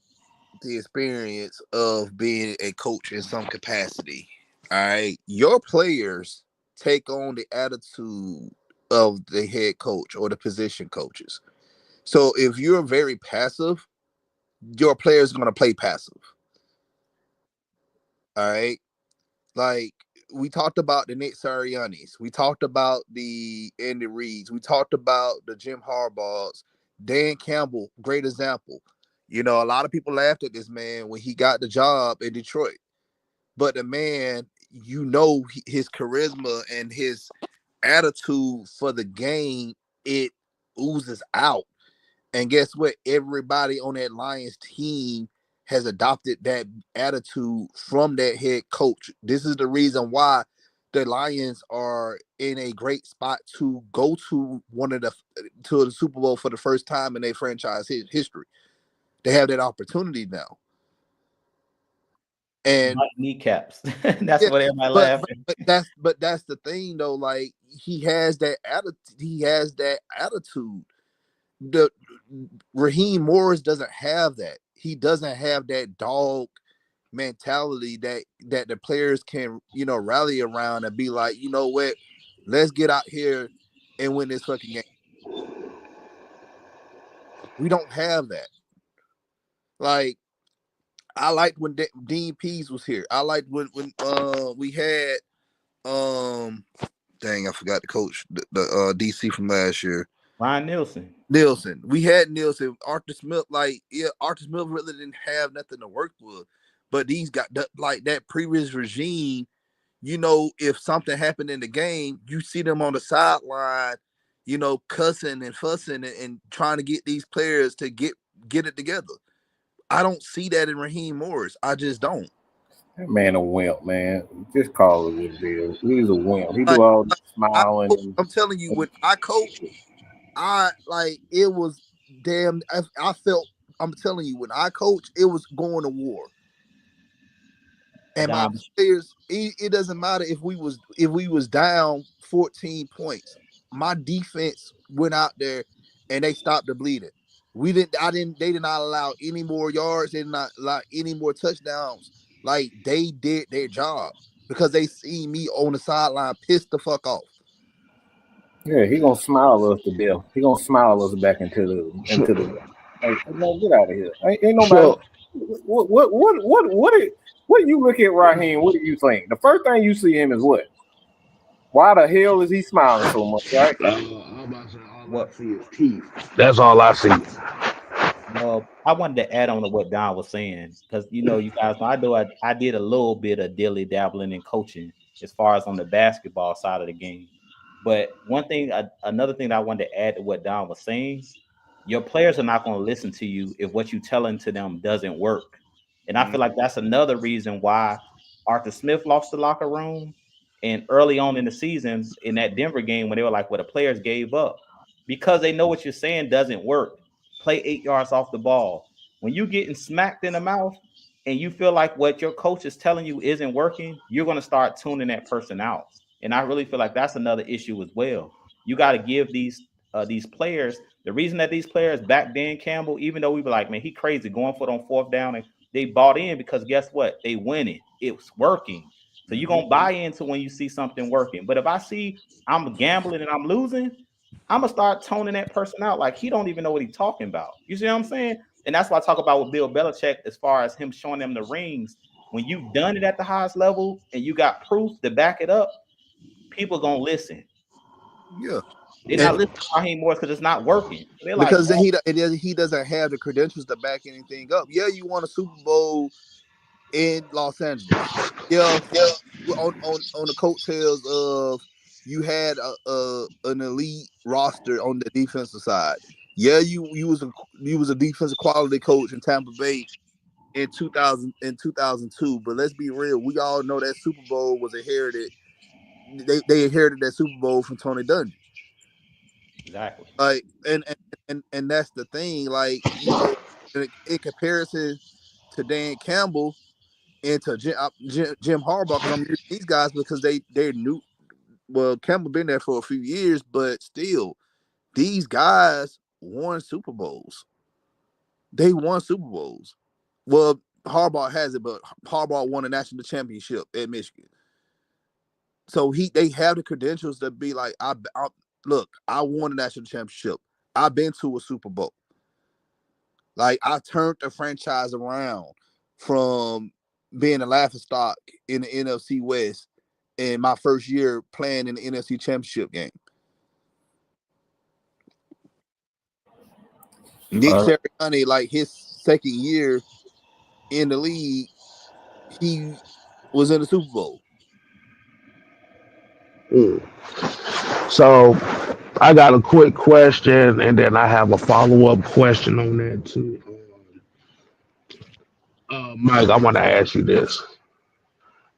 the experience of being a coach in some capacity. All right, your players take on the attitude of the head coach or the position coaches. So if you're very passive, your players are going to play passive. All right. Like, we talked about the Nick Siriannis. We talked about the Andy Reeds. We talked about the Jim Harbaughs. Dan Campbell, great example. You know, a lot of people laughed at this man when he got the job in Detroit. But the man, you know, his charisma and his attitude for the game, it oozes out. And guess what? Everybody on that Lions team has adopted that attitude from that head coach. This is the reason why the Lions are in a great spot to go to the Super Bowl for the first time in their franchise history. They have that opportunity now. And like kneecaps. That's what everybody laughing. But that's the thing though. Like, he has that attitude. He has that attitude. The Raheem Morris doesn't have that. He doesn't have that dog mentality that the players can, you know, rally around and be like, you know what, let's get out here and win this fucking game. We don't have that. Like, I liked when Dean Pease was here. I liked when we had dang, I forgot the coach, the DC from last year. Ryan Nielsen. We had Nielsen. Arthur Smith, Arthur Smith really didn't have nothing to work with. But these got that previous regime, you know, if something happened in the game, you see them on the sideline, you know, cussing and fussing and trying to get these players to get it together. I don't see that in Raheem Morris. I just don't. That man a wimp, man. Just call it what it is. He's a wimp. He do all the smiling. I'm telling you, when I coach, it was damn. I felt. I'm telling you, when I coach, it was going to war. And my players, it doesn't matter if we was down 14 points. My defense went out there and they stopped the bleeding. They did not allow any more yards. They did not allow any more touchdowns. Like, they did their job because they see me on the sideline pissed the fuck off. Yeah, he gonna smile us to death. He gonna smile us back into the. Hey, no, get out of here. Ain't nobody. what do you look at Raheem? What do you think? The first thing you see him is what? Why the hell is he smiling so much, right? I'm about to say all I What see is teeth. That's all I see. Well, I wanted to add on to what Don was saying because you guys know I did a little bit of dilly dabbling in coaching as far as on the basketball side of the game. But another thing that I wanted to add to what Don was saying, your players are not going to listen to you if what you're telling to them doesn't work. And I feel like that's another reason why Arthur Smith lost the locker room. And early on in the season, in that Denver game, when they were like, well, the players gave up because they know what you're saying doesn't work. Play 8 yards off the ball. When you getting smacked in the mouth and you feel like what your coach is telling you isn't working, you're going to start tuning that person out. And I really feel like that's another issue as well. You got to give these players the reason that these players back Dan Campbell, even though we were like, man, he crazy going for it on fourth down, and they bought in because guess what? They winning. It's working. So you're gonna buy into when you see something working. But if I see I'm gambling and I'm losing, I'm gonna start toning that person out like he don't even know what he's talking about. You see what I'm saying? And that's why I talk about with Bill Belichick as far as him showing them the rings. When you've done it at the highest level and you got proof to back it up, people gonna listen. Yeah, They're and not listening to Raheem Morris because it's not working. They're like, because then he doesn't have the credentials to back anything up. Yeah, you won a Super Bowl in Los Angeles. Yeah, on the coattails of you had an elite roster on the defensive side. Yeah, you was a defensive quality coach in Tampa Bay in 2002. But let's be real, we all know that Super Bowl was inherited. They inherited that Super Bowl from Tony Dungy. exactly. Like and that's the thing. Like in comparison to Dan Campbell and to Jim Harbaugh, because I'm using these guys because they're new. Well, Campbell been there for a few years, but still, these guys won Super Bowls. They won Super Bowls. Well, Harbaugh has it, but Harbaugh won a national championship at Michigan. So they have the credentials to be like, look, I won a national championship. I've been to a Super Bowl. Like I turned the franchise around from being a laughingstock in the NFC West in my first year playing in the NFC Championship game. Nick Sirianni, like his second year in the league, he was in the Super Bowl. So I got a quick question, and then I have a follow-up question on that too. Mike, I want to ask you this.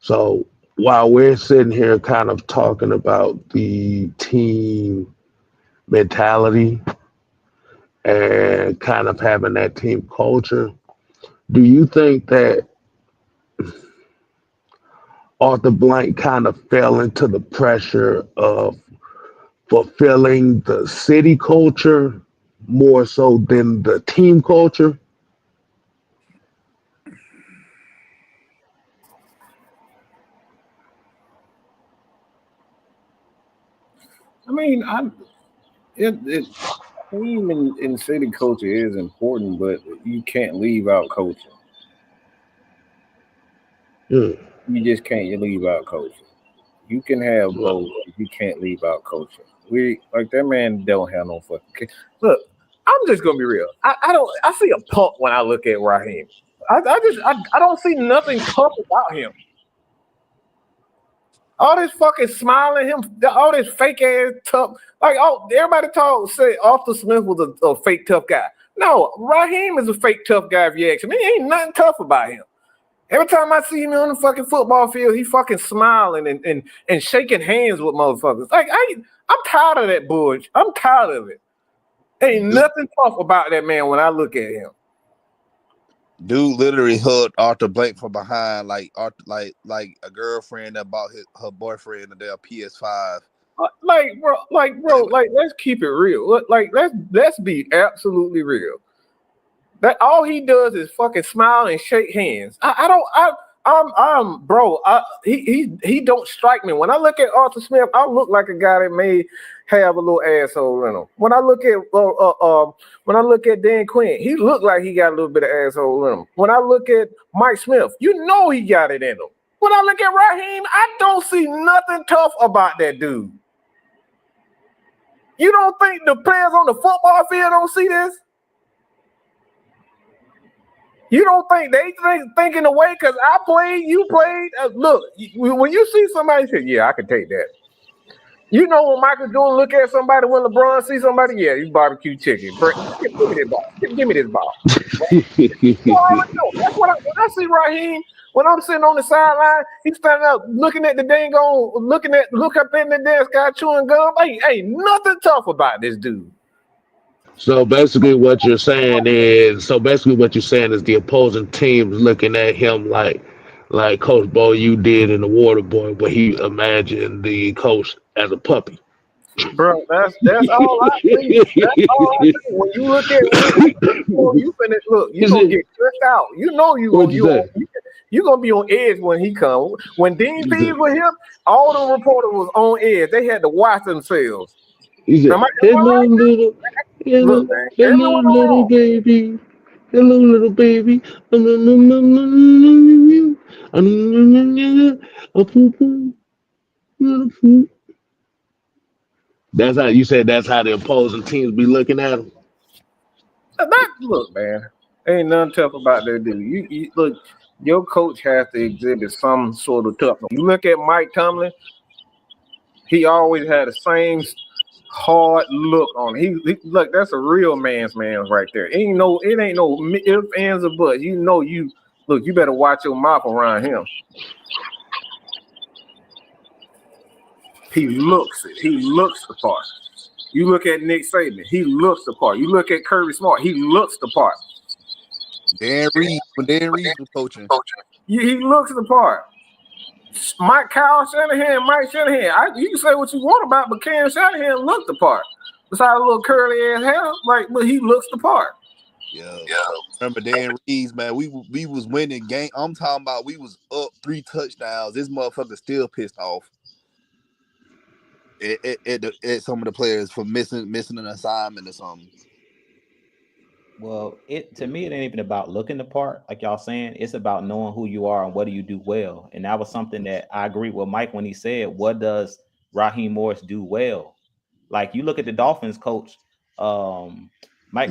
So while we're sitting here kind of talking about the team mentality and kind of having that team culture, do you think that Arthur Blank kind of fell into the pressure of fulfilling the city culture more so than the team culture? I mean, team in city culture is important, but you can't leave out coaching. Mm. You just can't leave out coaching. You can have both. You can't leave out coaching. We like that man don't have no fucking. Look, I'm just gonna be real. I don't. I see a pump when I look at Raheem. I don't see nothing tough about him. All this fucking smiling, all this fake ass tough. Like, everybody say Arthur Smith was a fake tough guy. No, Raheem is a fake tough guy if you ask me. Ain't nothing tough about him. Every time I see him on the fucking football field, he fucking smiling and shaking hands with motherfuckers. Like, I'm tired of that bullshit. I'm tired of it. Ain't nothing tough about that man when I look at him. Dude literally hugged Arthur Blank from behind, like a girlfriend that bought her boyfriend a PS5. Bro, let's keep it real. Let's be absolutely real. That all he does is fucking smile and shake hands. I Bro. He don't strike me. When I look at Arthur Smith, I look like a guy that may have a little asshole in him. When I look at Dan Quinn, he looked like he got a little bit of asshole in him. When I look at Mike Smith, you know he got it in him. When I look at Raheem, I don't see nothing tough about that dude. You don't think the players on the football field don't see this? You don't think they thinking the way because I played, you played? Look, when you see somebody say, yeah, I can take that. You know when Michael Jordan look at somebody, when LeBron see somebody, yeah, you barbecue chicken. Give me this ball. Give me this ball. You already know. That's what when I see Raheem, when I'm sitting on the sideline, he's standing up looking at the look up in the desk, guy chewing gum. Ain't nothing tough about this dude. So basically, what you're saying is the opposing teams looking at him like Coach Bo you did in the Water Boy, where he imagined the coach as a puppy. Bro, that's all I see. That's all I see. When you look at you finna look, you gonna get stressed out. You know What'd you say? you gonna be on edge when he comes. When Dean Pease was here, all the reporters was on edge. They had to watch themselves. He said, Am I "Hello, right? Look, man, tell me hello, what I'm little wrong. baby, hello, little baby." That's how you said. That's how the opposing teams be looking at him. Look, man, ain't nothing tough about that dude. You look, your coach has to exhibit some sort of toughness. You look at Mike Tomlin, he always had the same hard look on him. He look, that's a real man's man right there. It ain't no ifs, ands, or buts. You know you look, you better watch your mouth around him. He looks it. He looks the part. You look at Nick Saban, he looks the part. You look at Kirby Smart, he looks the part. Dan Reeves, when Dan Reeves was coaching. He looks the part. Mike Shanahan. You can say what you want about, but Kyle Shanahan looked the part. Besides a little curly ass hair, but he looks the part. Yeah. Remember Dan Reeves, man? We was winning game. I'm talking about we was up 3 touchdowns. This motherfucker still pissed off at some of the players for missing an assignment or something. Well, to me, it ain't even about looking the part, like y'all saying. It's about knowing who you are and what do you do well. And that was something that I agree with Mike when he said, "What does Raheem Morris do well?" Like you look at the Dolphins coach, Mike,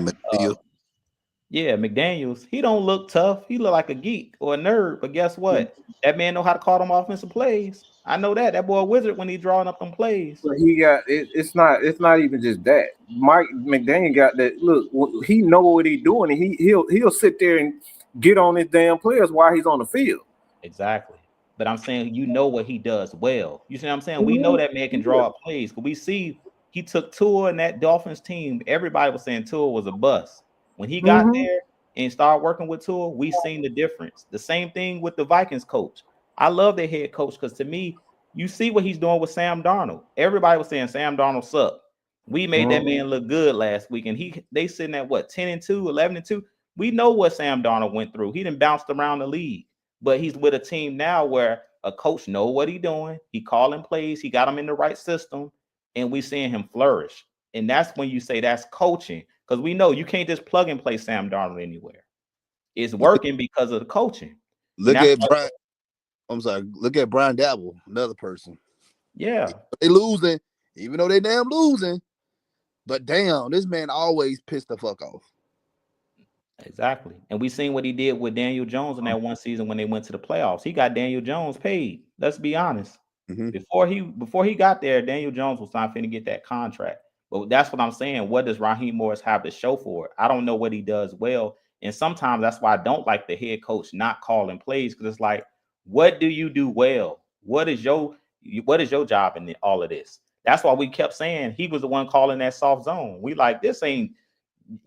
McDaniels. He don't look tough. He look like a geek or a nerd. But guess what? That man know how to call them offensive plays. I know that boy a wizard when he drawing up them plays. But he got it. It's not even just that. Mike McDaniel got that. Look, he know what he's doing, and he'll sit there and get on his damn players while he's on the field. Exactly. But I'm saying you know what he does well. You see what I'm saying? We know that man can draw up plays. But we see he took Tua and that Dolphins team. Everybody was saying Tua was a bust. When he got there and started working with Tua, we seen the difference. The same thing with the Vikings coach. I love their head coach because to me, you see what he's doing with Sam Darnold. Everybody was saying Sam Darnold sucked. We made that man look good last week, and they sitting at what 10-2, 11-2. We know what Sam Darnold went through. He done bounced around the league, but he's with a team now where a coach know what he's doing. He calling plays. He got him in the right system, and we seeing him flourish. And that's when you say that's coaching, because we know you can't just plug and play Sam Darnold anywhere. It's working because of the coaching. Look at Brian. I'm sorry. Look at Brian Dabble, another person. Yeah, they losing, even though they damn losing. But damn, this man always pissed the fuck off. Exactly. And we seen what he did with Daniel Jones in that one season when they went to the playoffs. He got Daniel Jones paid. Let's be honest. Before he got there, Daniel Jones was not finna get that contract. But that's what I'm saying. What does Raheem Morris have to show for it? I don't know what he does well. And sometimes that's why I don't like the head coach not calling plays, because it's like, what do you do well? What is your job in all of this? That's why we kept saying he was the one calling that soft zone. We like, this ain't,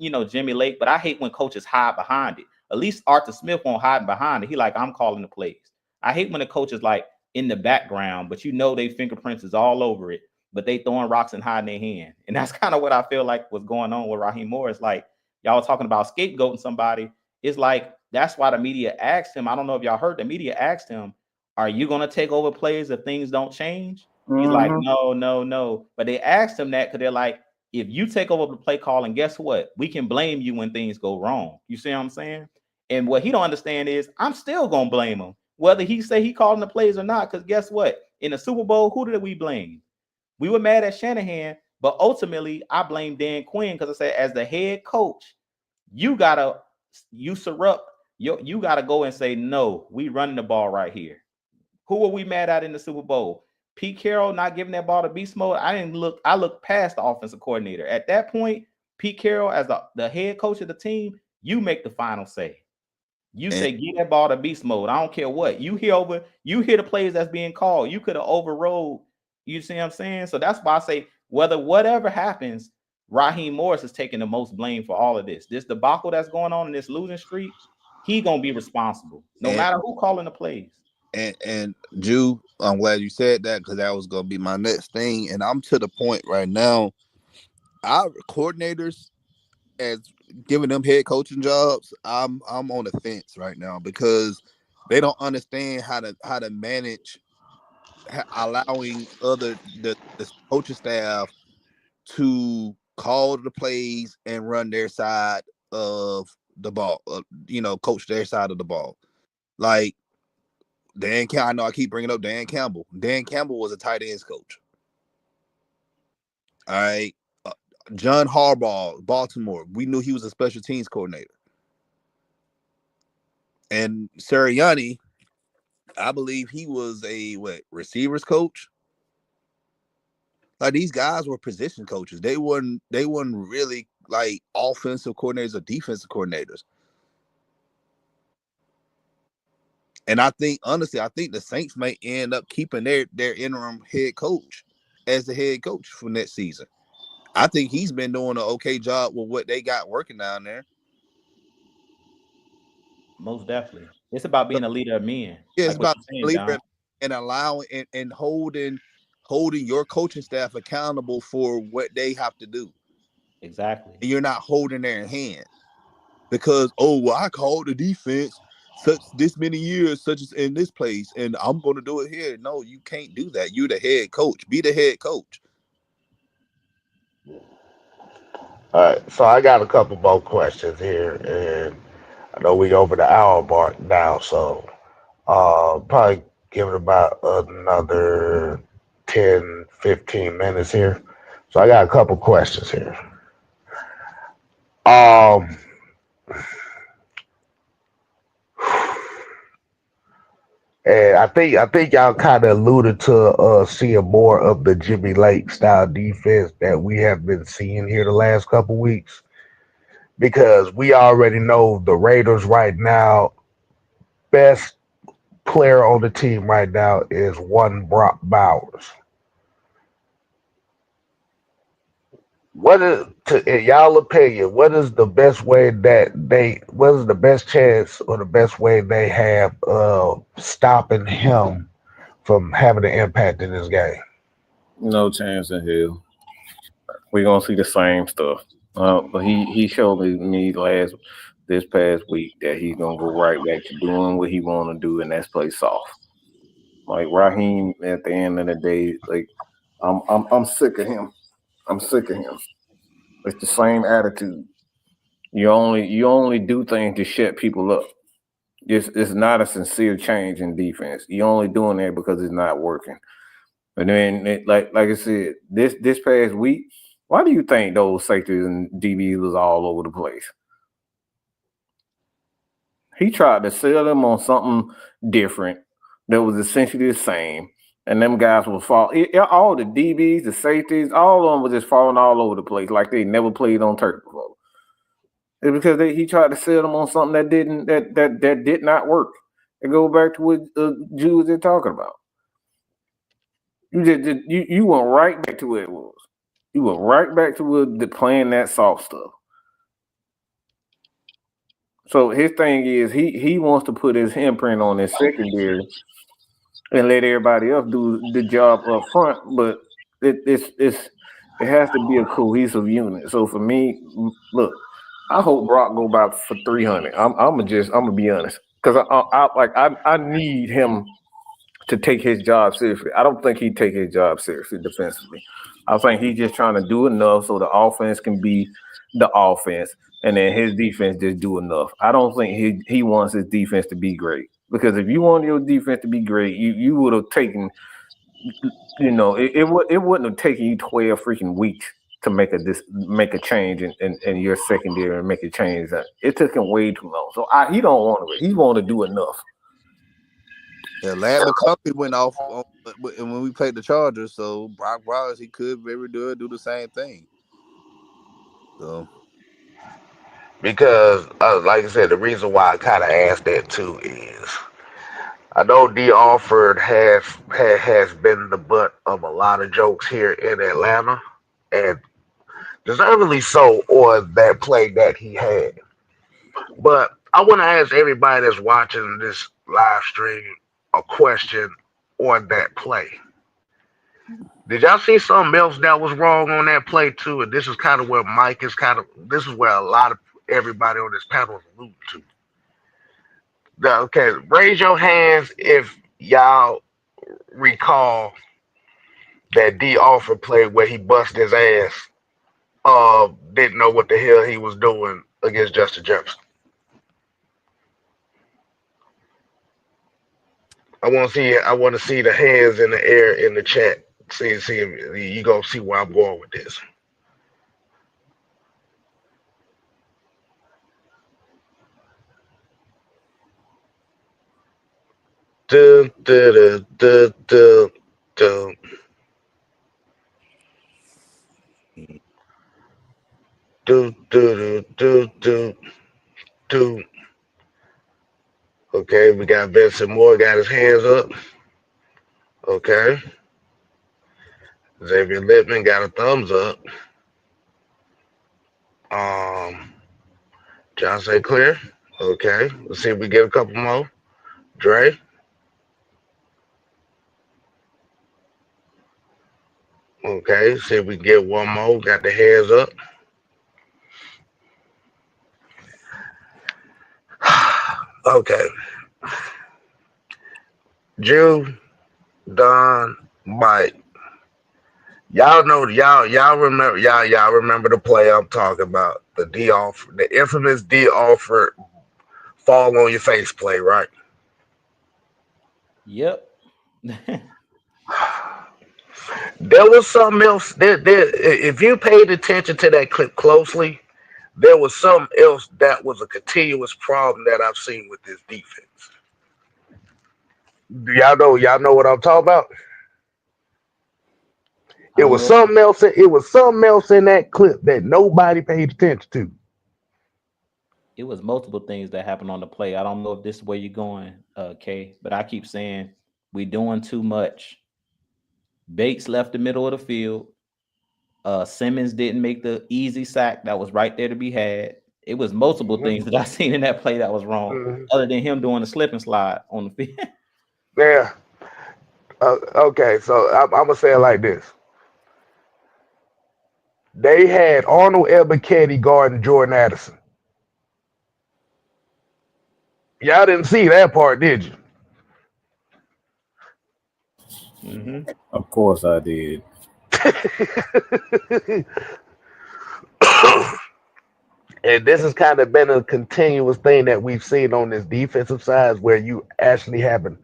Jimmy Lake, but I hate when coaches hide behind it. At least Arthur Smith won't hide behind it. He like, I'm calling the plays. I hate when the coach is like in the background, but they fingerprints is all over it, but they throwing rocks and hiding their hand. And that's kind of what I feel like was going on with Raheem Morris. Like y'all talking about scapegoating somebody. It's like That's why the media asked him. I don't know if y'all heard. The media asked him, "Are you going to take over plays if things don't change?" He's like, Mm-hmm. "No, no, no." But they asked him that because they're like, "If you take over the play call, and guess what? We can blame you when things go wrong." You see what I'm saying? And what he don't understand is, I'm still gonna blame him whether he say he calling the plays or not. Because guess what? In the Super Bowl, who did we blame? We were mad at Shanahan, but ultimately I blame Dan Quinn because I said, as the head coach, you gotta usurp. You gotta go and say, no, we running the ball right here. Who are we mad at in the Super Bowl? Pete Carroll not giving that ball to beast mode. I looked past the offensive coordinator. At that point, Pete Carroll, as the head coach of the team, you make the final say. You And say, get that ball to beast mode. I don't care what. You hear the plays that's being called. You could have overrode. You see what I'm saying? So that's why I say, whatever happens, Raheem Morris is taking the most blame for all of this. This debacle that's going on in this losing streak, he gonna be responsible, no and matter who calling the plays. and Jew, I'm glad you said that because that was gonna be my next thing. And I'm to the point right now. Our coordinators, as giving them head coaching jobs, I'm on the fence right now because they don't understand how to manage allowing the coaching staff to call the plays and run their side of the ball, coach their side of the ball. Like I know I keep bringing up Dan Campbell. Dan Campbell was a tight ends coach. All right. John Harbaugh, Baltimore. We knew he was a special teams coordinator. And Sirianni, I believe he was a receivers coach. Like these guys were position coaches. They weren't really like offensive coordinators or defensive coordinators. And I think honestly, the Saints may end up keeping their interim head coach as the head coach for next season. I think he's been doing an okay job with what they got working down there. Most definitely. It's about So, being a leader of men, yeah, it's like what about you're saying, leader John. and allowing and holding your coaching staff accountable for what they have to do. Exactly. And you're not holding their hand because I called the defense such this many years, such as in this place, and I'm going to do it here. No, you can't do that. You're the head coach. Be the head coach. All right, so I got a couple more questions here, and I know we over the hour mark now, so probably give it about another 10, 15 minutes here. So I got a couple questions here. Um, and I think y'all kind of alluded to seeing more of the Jimmy Lake style defense that we have been seeing here the last couple weeks because we already know the Raiders right now best player on the team right now is one Brock Bowers. What is, in y'all opinion, what is the best chance or the best way they have of stopping him from having an impact in this game? No chance in hell. We're gonna see the same stuff. But he showed me this past week that he's gonna go right back to doing what he want to do, and that's play soft. Like Raheem, at the end of the day, like I'm sick of him. I'm sick of him. It's the same attitude. You only do things to shut people up. It's not a sincere change in defense. You only doing that because it's not working. And then, like I said, this past week, why do you think those safeties and DBs was all over the place? He tried to sell them on something different that was essentially the same, and them guys will fall. All the DBs, the safeties, all of them were just falling all over the place like they never played on turf before. It's because he tried to sell them on something that did not work. It go back to what Jews they're talking about. You went right back to where it was. You went right back to playing that soft stuff. So his thing is he wants to put his imprint on his secondary and let everybody else do the job up front, but it has to be a cohesive unit. So for me, look, I hope Brock go by for 300. I'm gonna be honest, because I need him to take his job seriously. I don't think he take his job seriously defensively. I think he's just trying to do enough so the offense can be the offense, and then his defense just do enough. I don't think he wants his defense to be great, because if you want your defense to be great, you would have taken, it wouldn't have taken you 12 freaking weeks to make a change in your secondary and make a change. It took him way too long. So he don't want to. He want to do enough. Yeah, Lad McCuffey went off when we played the Chargers, so Brock Bowers, he could very do the same thing. So Because, like I said, the reason why I kind of asked that too is I know D. Alford has been the butt of a lot of jokes here in Atlanta, and deservedly so on that play that he had. But I want to ask everybody that's watching this live stream a question on that play. Did y'all see something else that was wrong on that play too? And this is kind of where Mike is this is where a lot of everybody on this panel is alluding to. Okay, raise your hands if y'all recall that D Offer played where he bust his ass. Didn't know what the hell he was doing against Justin Jefferson. I want to see the hands in the air in the chat. See if you gonna see where I'm going with this. Dun, dun, dun, dun, dun, dun, dun, dun, dun, dun. Okay, we got Vincent Moore got his hands up. Okay, Xavier Littman got a thumbs up. John St. Clair. Okay, let's see if we get a couple more. Dre. Okay, see if we get one more. Got the hands up. Okay. Jew, Don, Mike. Y'all remember the play I'm talking about. The infamous D offer fall on your face play, right? Yep. There was something else. If you paid attention to that clip closely, there was something else that was a continuous problem that I've seen with this defense. Y'all know what I'm talking about? I It don't was know. something else. It was something else in that clip that nobody paid attention to. It was multiple things that happened on the play. I don't know if this is where you're going, Kay, but I keep saying we doing too much. Bates left the middle of the field. Simmons didn't make the easy sack that was right there to be had. It was multiple things that I seen in that play that was wrong, other than him doing the slip and slide on the field. Yeah. Okay, so I'm gonna say it like this: they had Arnold Ebiketie guarding Jordan Addison. Y'all didn't see that part, did you? Mm-hmm. Of course I did. And this has kind of been a continuous thing that we've seen on this defensive side, where you actually having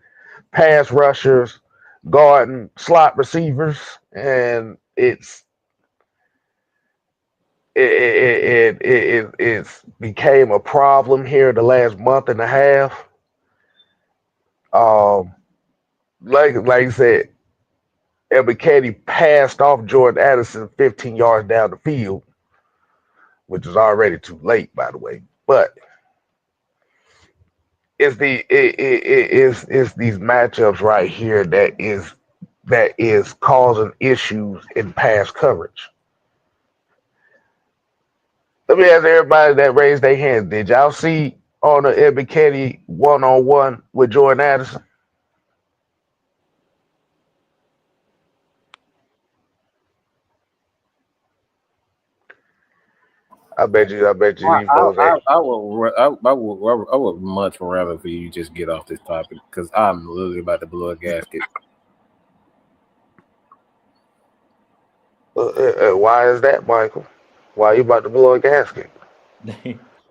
pass rushers guarding slot receivers, and it's became a problem here the last month and a half. Um, like I said, Ebiketie passed off Jordan Addison 15 yards down the field, which is already too late, by the way. But it's these matchups right here that is causing issues in pass coverage. Let me ask everybody that raised their hand: did y'all see on the Ebiketie one-on-one with Jordan Addison? I bet you these folks ain't. I would much rather for you just get off this topic because I'm literally about to blow a gasket. Why is that, Michael? Why you about to blow a gasket?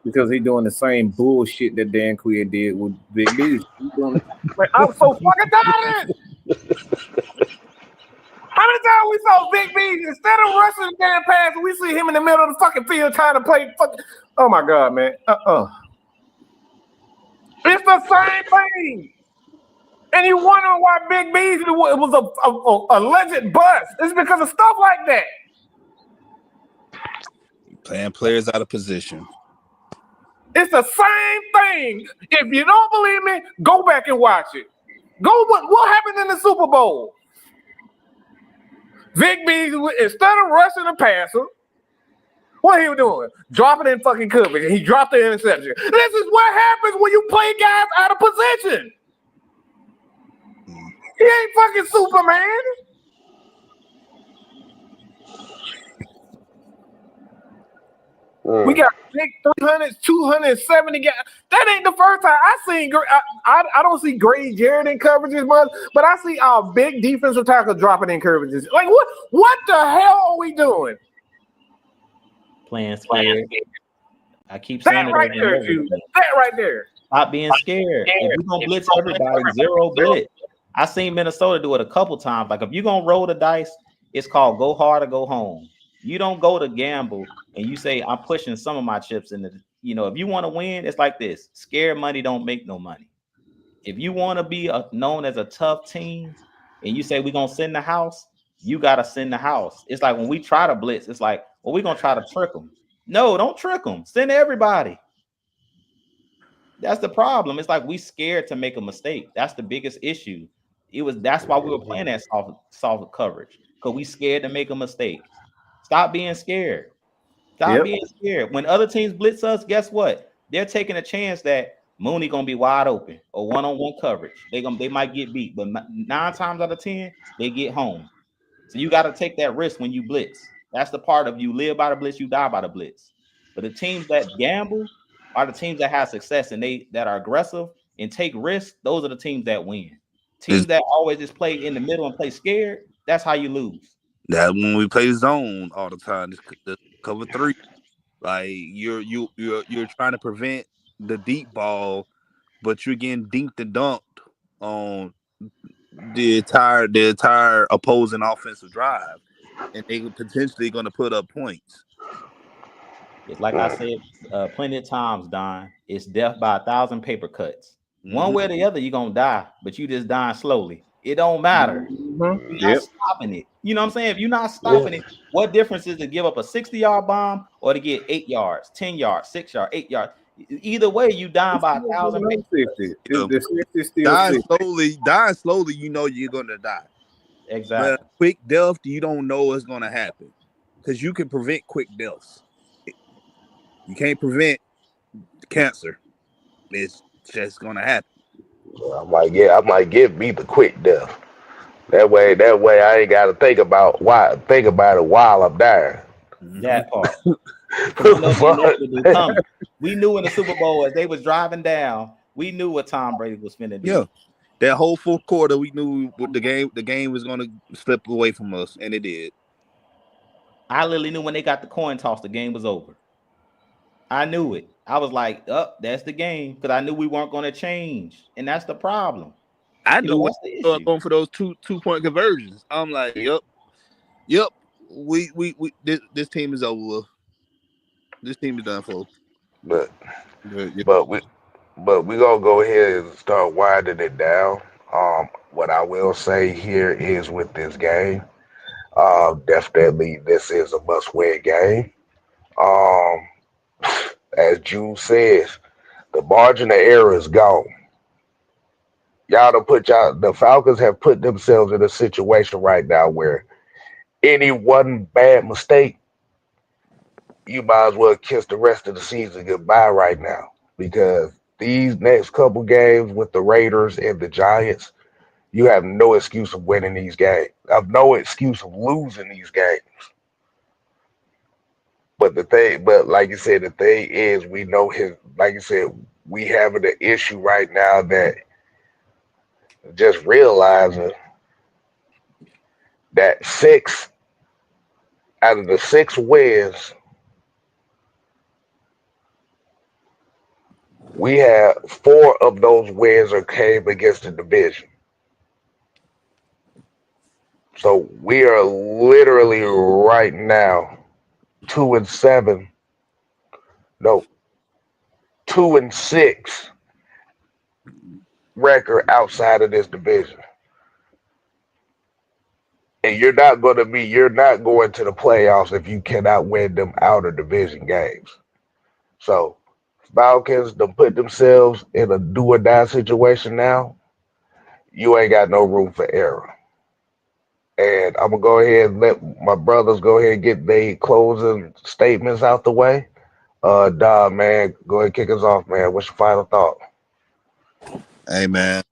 Because he's doing the same bullshit that Dan Quinn did with Big B. Like, I'm so fucking tired of it. How many times we saw Big B instead of rushing the damn pass, we see him in the middle of the fucking field trying to play fucking. Oh my god, man! It's the same thing. And you wonder why Big B was a alleged bust. It's because of stuff like that. Playing players out of position. It's the same thing. If you don't believe me, go back and watch it. What happened in the Super Bowl? Vic B, instead of rushing the passer, what he was doing? Dropping in fucking coverage. He dropped the interception. This is what happens when you play guys out of position. He ain't fucking Superman. We got big 300, 270 guys. That ain't the first time I seen. I don't see Gray Jarrett in coverages much, but I see our big defensive tackle dropping in coverages. Like what the hell are we doing? Playing scared. I keep that saying right it. There, that right there. Stop being scared. If you're gonna blitz everybody, zero blitz. I seen Minnesota do it a couple times. Like if you're gonna roll the dice, it's called go hard or go home. You don't go to gamble and you say I'm pushing some of my chips in the. If you want to win, it's like this. Scared money don't make no money. If you want to be known as a tough team and you say we're gonna send the house, you gotta send the house. It's like when we try to blitz, it's like, well, we're gonna try to trick them. No, don't trick them. Send everybody. That's the problem. It's like we scared to make a mistake. That's the biggest issue. That's why we were playing that soft coverage, because we scared to make a mistake. Stop being scared. Stop being scared. When other teams blitz us, guess what? They're taking a chance that Mooney gonna be wide open or one-on-one coverage. They might get beat, but 9 times out of 10 they get home. So you got to take that risk when you blitz. That's the part of you live by the blitz, you die by the blitz. But the teams that gamble are the teams that have success and that are aggressive and take risks. Those are the teams that win. Teams that always just play in the middle and play scared, that's how you lose. That when we play zone all the time, the cover 3, like you're trying to prevent the deep ball, but you're getting dinked and dunked on the entire opposing offensive drive, and they potentially going to put up points. It's like I said plenty of times, Don. It's death by 1,000 paper cuts. One way or the other, you're gonna die, but you just dying slowly. It don't matter. You're not stopping it. You know what I'm saying? If you're not stopping it, what difference is to give up a 60-yard bomb or to get 8 yards, 10 yards, 6 yards, 8 yards? Either way, you dying by 1,000 paper cuts. Dying slowly, you know you're gonna die. Exactly. But quick death, you don't know what's gonna happen, because you can prevent quick deaths. You can't prevent cancer. It's just gonna happen. I might get me the quick death. That way I ain't gotta think about it while I'm there. That part. We knew in the Super Bowl as they was driving down, we knew what Tom Brady was finna do. Yeah. That whole fourth quarter, we knew what the game was gonna slip away from us, and it did. I literally knew when they got the coin toss, the game was over. I knew it. I was like, that's the game, because I knew we weren't going to change, and that's the problem. I knew what's the issue. Going for those two-point conversions. I'm like, yep. We this team is over. This team is done for. But we gonna go ahead and start winding it down. What I will say here is with this game, definitely this is a must-win game. As Jude says, the margin of error is gone. The Falcons have put themselves in a situation right now where any one bad mistake, you might as well kiss the rest of the season goodbye right now, because these next couple games with the Raiders and the Giants, you have no excuse of winning these games. I have no excuse of losing these games. but like you said, the thing is, we know his. Like you said, we having an issue right now that just realizing that 6 out of the 6 wins, we have 4 of those wins are came against the division. So we are literally right now 2-7. No, 2-6 record outside of this division. And you're not going to the playoffs if you cannot win them outer division games. So Falcons to put themselves in a do or die situation now. You ain't got no room for error. And I'm gonna go ahead and let my brothers go ahead and get their closing statements out the way. Dom, man, go ahead and kick us off, man. What's your final thought? Hey man,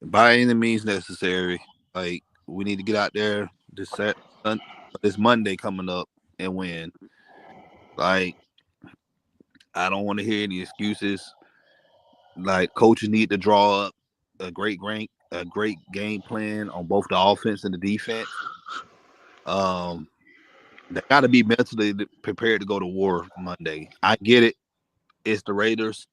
by any means necessary. Like we need to get out there this Monday coming up and win. Like I don't want to hear any excuses. Like coaches need to draw up a great game plan on both the offense and the defense. They got to be mentally prepared to go to war Monday. I get it. It's the Raiders.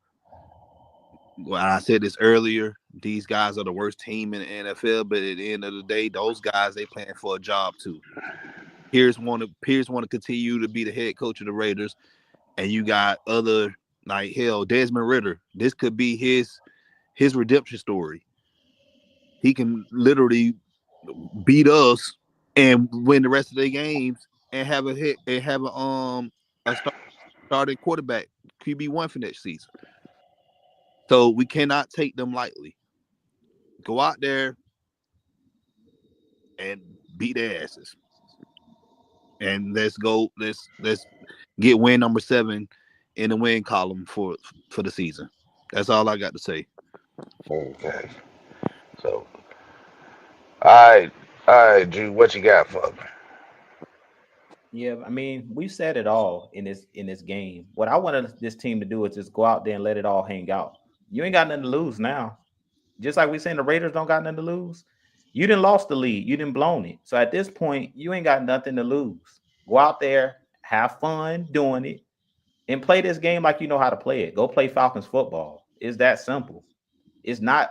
Well, I said this earlier. These guys are the worst team in the NFL, but at the end of the day, those guys they playing for a job too. Pierce want to continue to be the head coach of the Raiders, and you got other like hell Desmond Ritter. This could be his redemption story. He can literally beat us and win the rest of the games and have a hit and have a starting quarterback QB1 for next season. So we cannot take them lightly. Go out there and beat their asses. And let's go. Let's get win number 7 in the win column for the season. That's all I got to say. Okay. So, all right, Drew, what you got for me? Yeah, I mean, we said it all in this game. What I wanted this team to do is just go out there and let it all hang out. You ain't got nothing to lose now. Just like we saying the Raiders don't got nothing to lose. You didn't lost the lead. You didn't blown it. So at this point, you ain't got nothing to lose. Go out there, have fun doing it, and play this game like you know how to play it. Go play Falcons football. It's that simple. It's not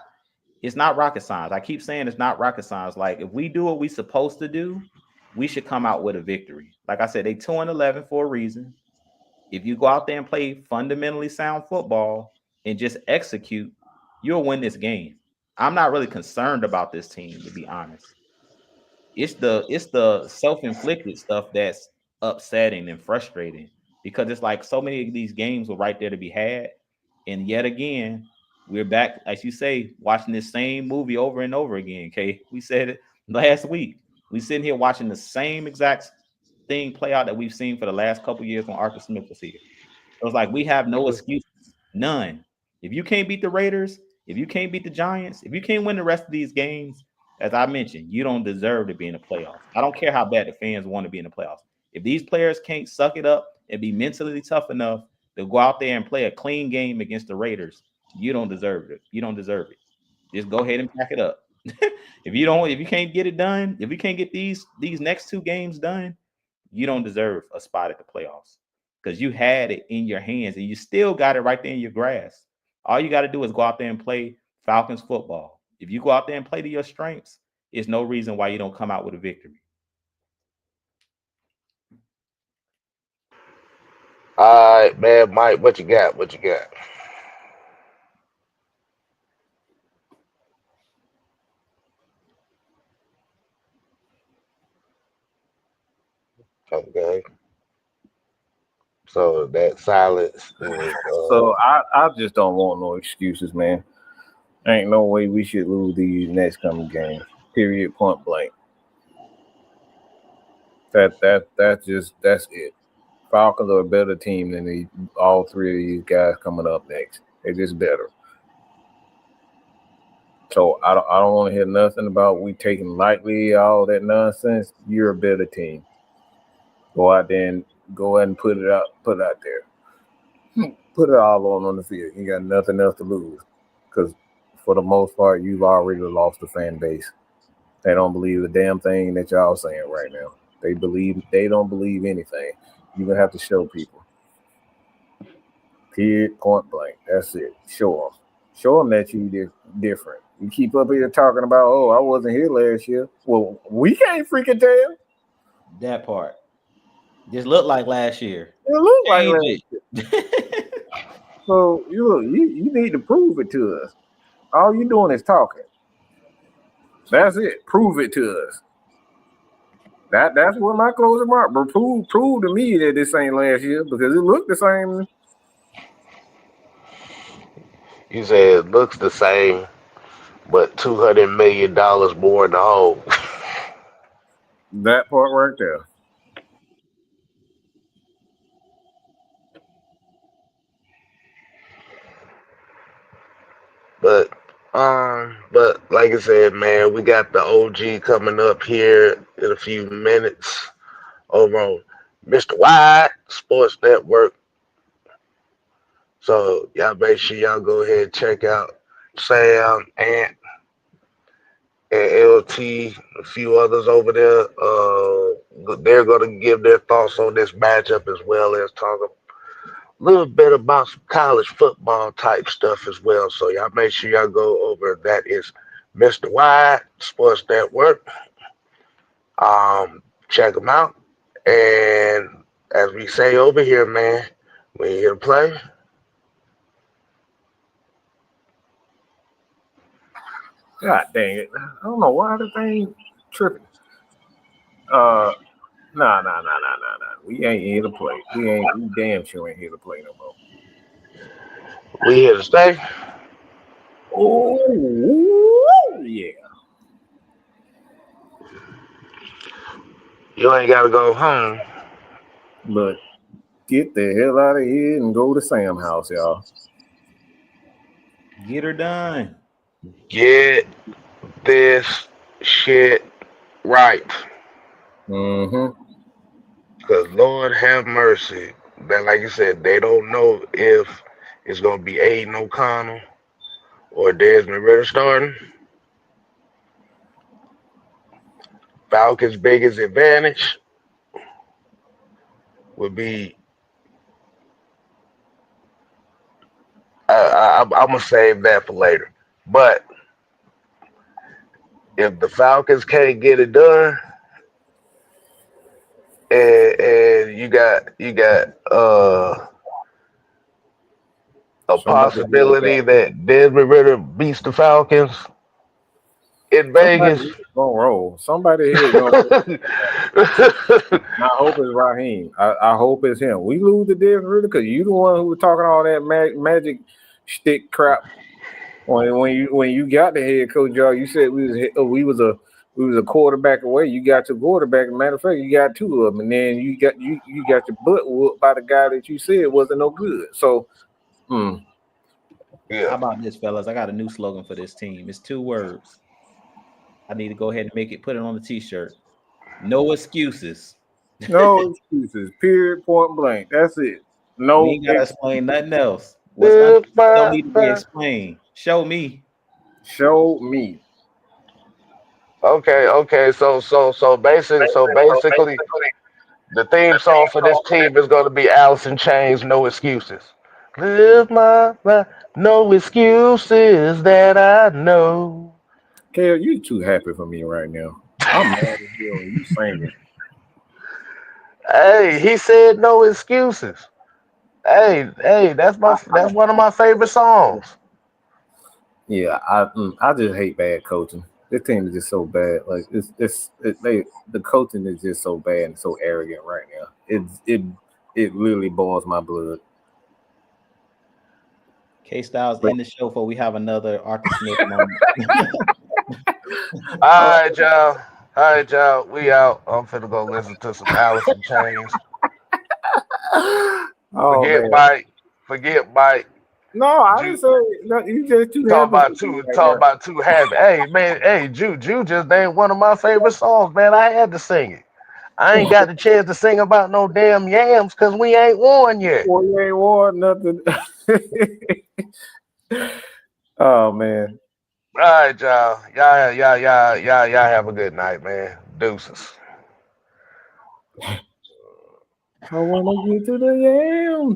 rocket science. I keep saying it's not rocket science. Like if we do what we supposed to do, we should come out with a victory. Like I said, they 2-11 for a reason. If you go out there and play fundamentally sound football and just execute, you'll win this game. I'm not really concerned about this team, to be honest. It's the self-inflicted stuff that's upsetting and frustrating because it's like so many of these games were right there to be had. And yet again, we're back, as you say, watching this same movie over and over again. Okay. We said it last week. We sitting here watching the same exact thing play out that we've seen for the last couple of years when Arthur Smith was here. It was like we have no excuses, none. If you can't beat the Raiders, if you can't beat the Giants, if you can't win the rest of these games, as I mentioned, you don't deserve to be in the playoffs. I don't care how bad the fans want to be in the playoffs. If these players can't suck it up and be mentally tough enough to go out there and play a clean game against the Raiders, you don't deserve it. You don't deserve it. Just go ahead and pack it up. If you can't get it done, if you can't get these next 2 games done, you don't deserve a spot at the playoffs because you had it in your hands and you still got it right there in your grasp. All you got to do is go out there and play Falcons football. If you go out there and play to your strengths, there's no reason why you don't come out with a victory. All right, man, Mike, what you got? What you got? Okay. So that silence is So I just don't want no excuses, man. Ain't no way we should lose these next coming games. Period. Point blank. That's it. Falcons are a better team than all 3 of these guys coming up next. They're just better. So I don't want to hear nothing about we taking lightly all that nonsense. You're a better team. Go out there and Go ahead and put it out there. Put it all on the field. You got nothing else to lose. Because for the most part, you've already lost the fan base. They don't believe the damn thing that y'all saying right now. They don't believe anything. You're gonna have to show people. Period, point blank. That's it. Show them that you different. You keep up here talking about, oh, I wasn't here last year. Well, we can't freaking tell. That part. Just looked like last year. It looked like Change last year. So you need to prove it to us. All you doing is talking. That's it. Prove it to us. That's what my closing remark. But prove to me that this ain't last year because it looked the same. You said it looks the same, but $200 million more in the hole. That part right there. But like I said, man, we got the OG coming up here in a few minutes over on Mr. White Sports Network. So y'all make sure y'all go ahead and check out Sam, Ant, and LT, a few others over there. They're gonna give their thoughts on this matchup as well as talk a little bit about some college football type stuff as well. So y'all make sure y'all go over. That is Mr. White Sports Network. Check them out. And as we say over here, man, we ain't here to play. God dang it. I don't know why the thing tripping. Nah. We ain't here to play. We damn sure ain't here to play no more. We here to stay. Oh yeah. You ain't gotta go home. But get the hell out of here and go to Sam's house, y'all. Get her done. Get this shit right. Mm-hmm. Because Lord have mercy. That, like you said, they don't know if it's gonna be Aiden O'Connell or Desmond Ritter starting. Falcons' biggest advantage would be I'm gonna save that for later. But if the Falcons can't get it done, and you got a possibility that Desmond Ritter beats the Falcons in Vegas. Somebody gonna roll. Somebody here gonna roll. I hope it's Raheem. I hope it's him. We lose to Desmond Ritter because you the one who was talking all that magic stick crap. When you got the head coach job, you said we was a quarterback away. You got your quarterback. Matter of fact, you got two of them, and then you got your butt whooped by the guy that you said wasn't no good. So, Yeah. How about this, fellas? I got a new slogan for this team. It's 2 words. I need to go ahead and put it on the t-shirt. No excuses. No excuses. Period. Point blank. That's it. No. We ain't gotta explain nothing else. What's don't need to be explained. Show me. Show me. Okay. So basically, the theme song for this team is going to be Alice in Chains, No Excuses. Live my life, no excuses that I know. Kale, you too happy for me right now. I'm mad at you when you singing. Hey, he said no excuses. Hey, that's one of my favorite songs. Yeah, I just hate bad coaching. This team is just so bad. Like the coaching is just so bad and so arrogant right now. It really boils my blood. K-Styles in the show before we have another Arthur Smith moment. All right, y'all. We out. I'm finna go listen to some Alice in Chains. Forget Mike. No, I didn't say no, you just too happy. Talk about too happy. Hey man, Jude just named one of my favorite songs, man. I had to sing it. I ain't got the chance to sing about no damn yams because we ain't won yet. Boy, you ain't won nothing. Oh man. All right, y'all. Y'all have a good night, man. Deuces. I wanna get to the yams.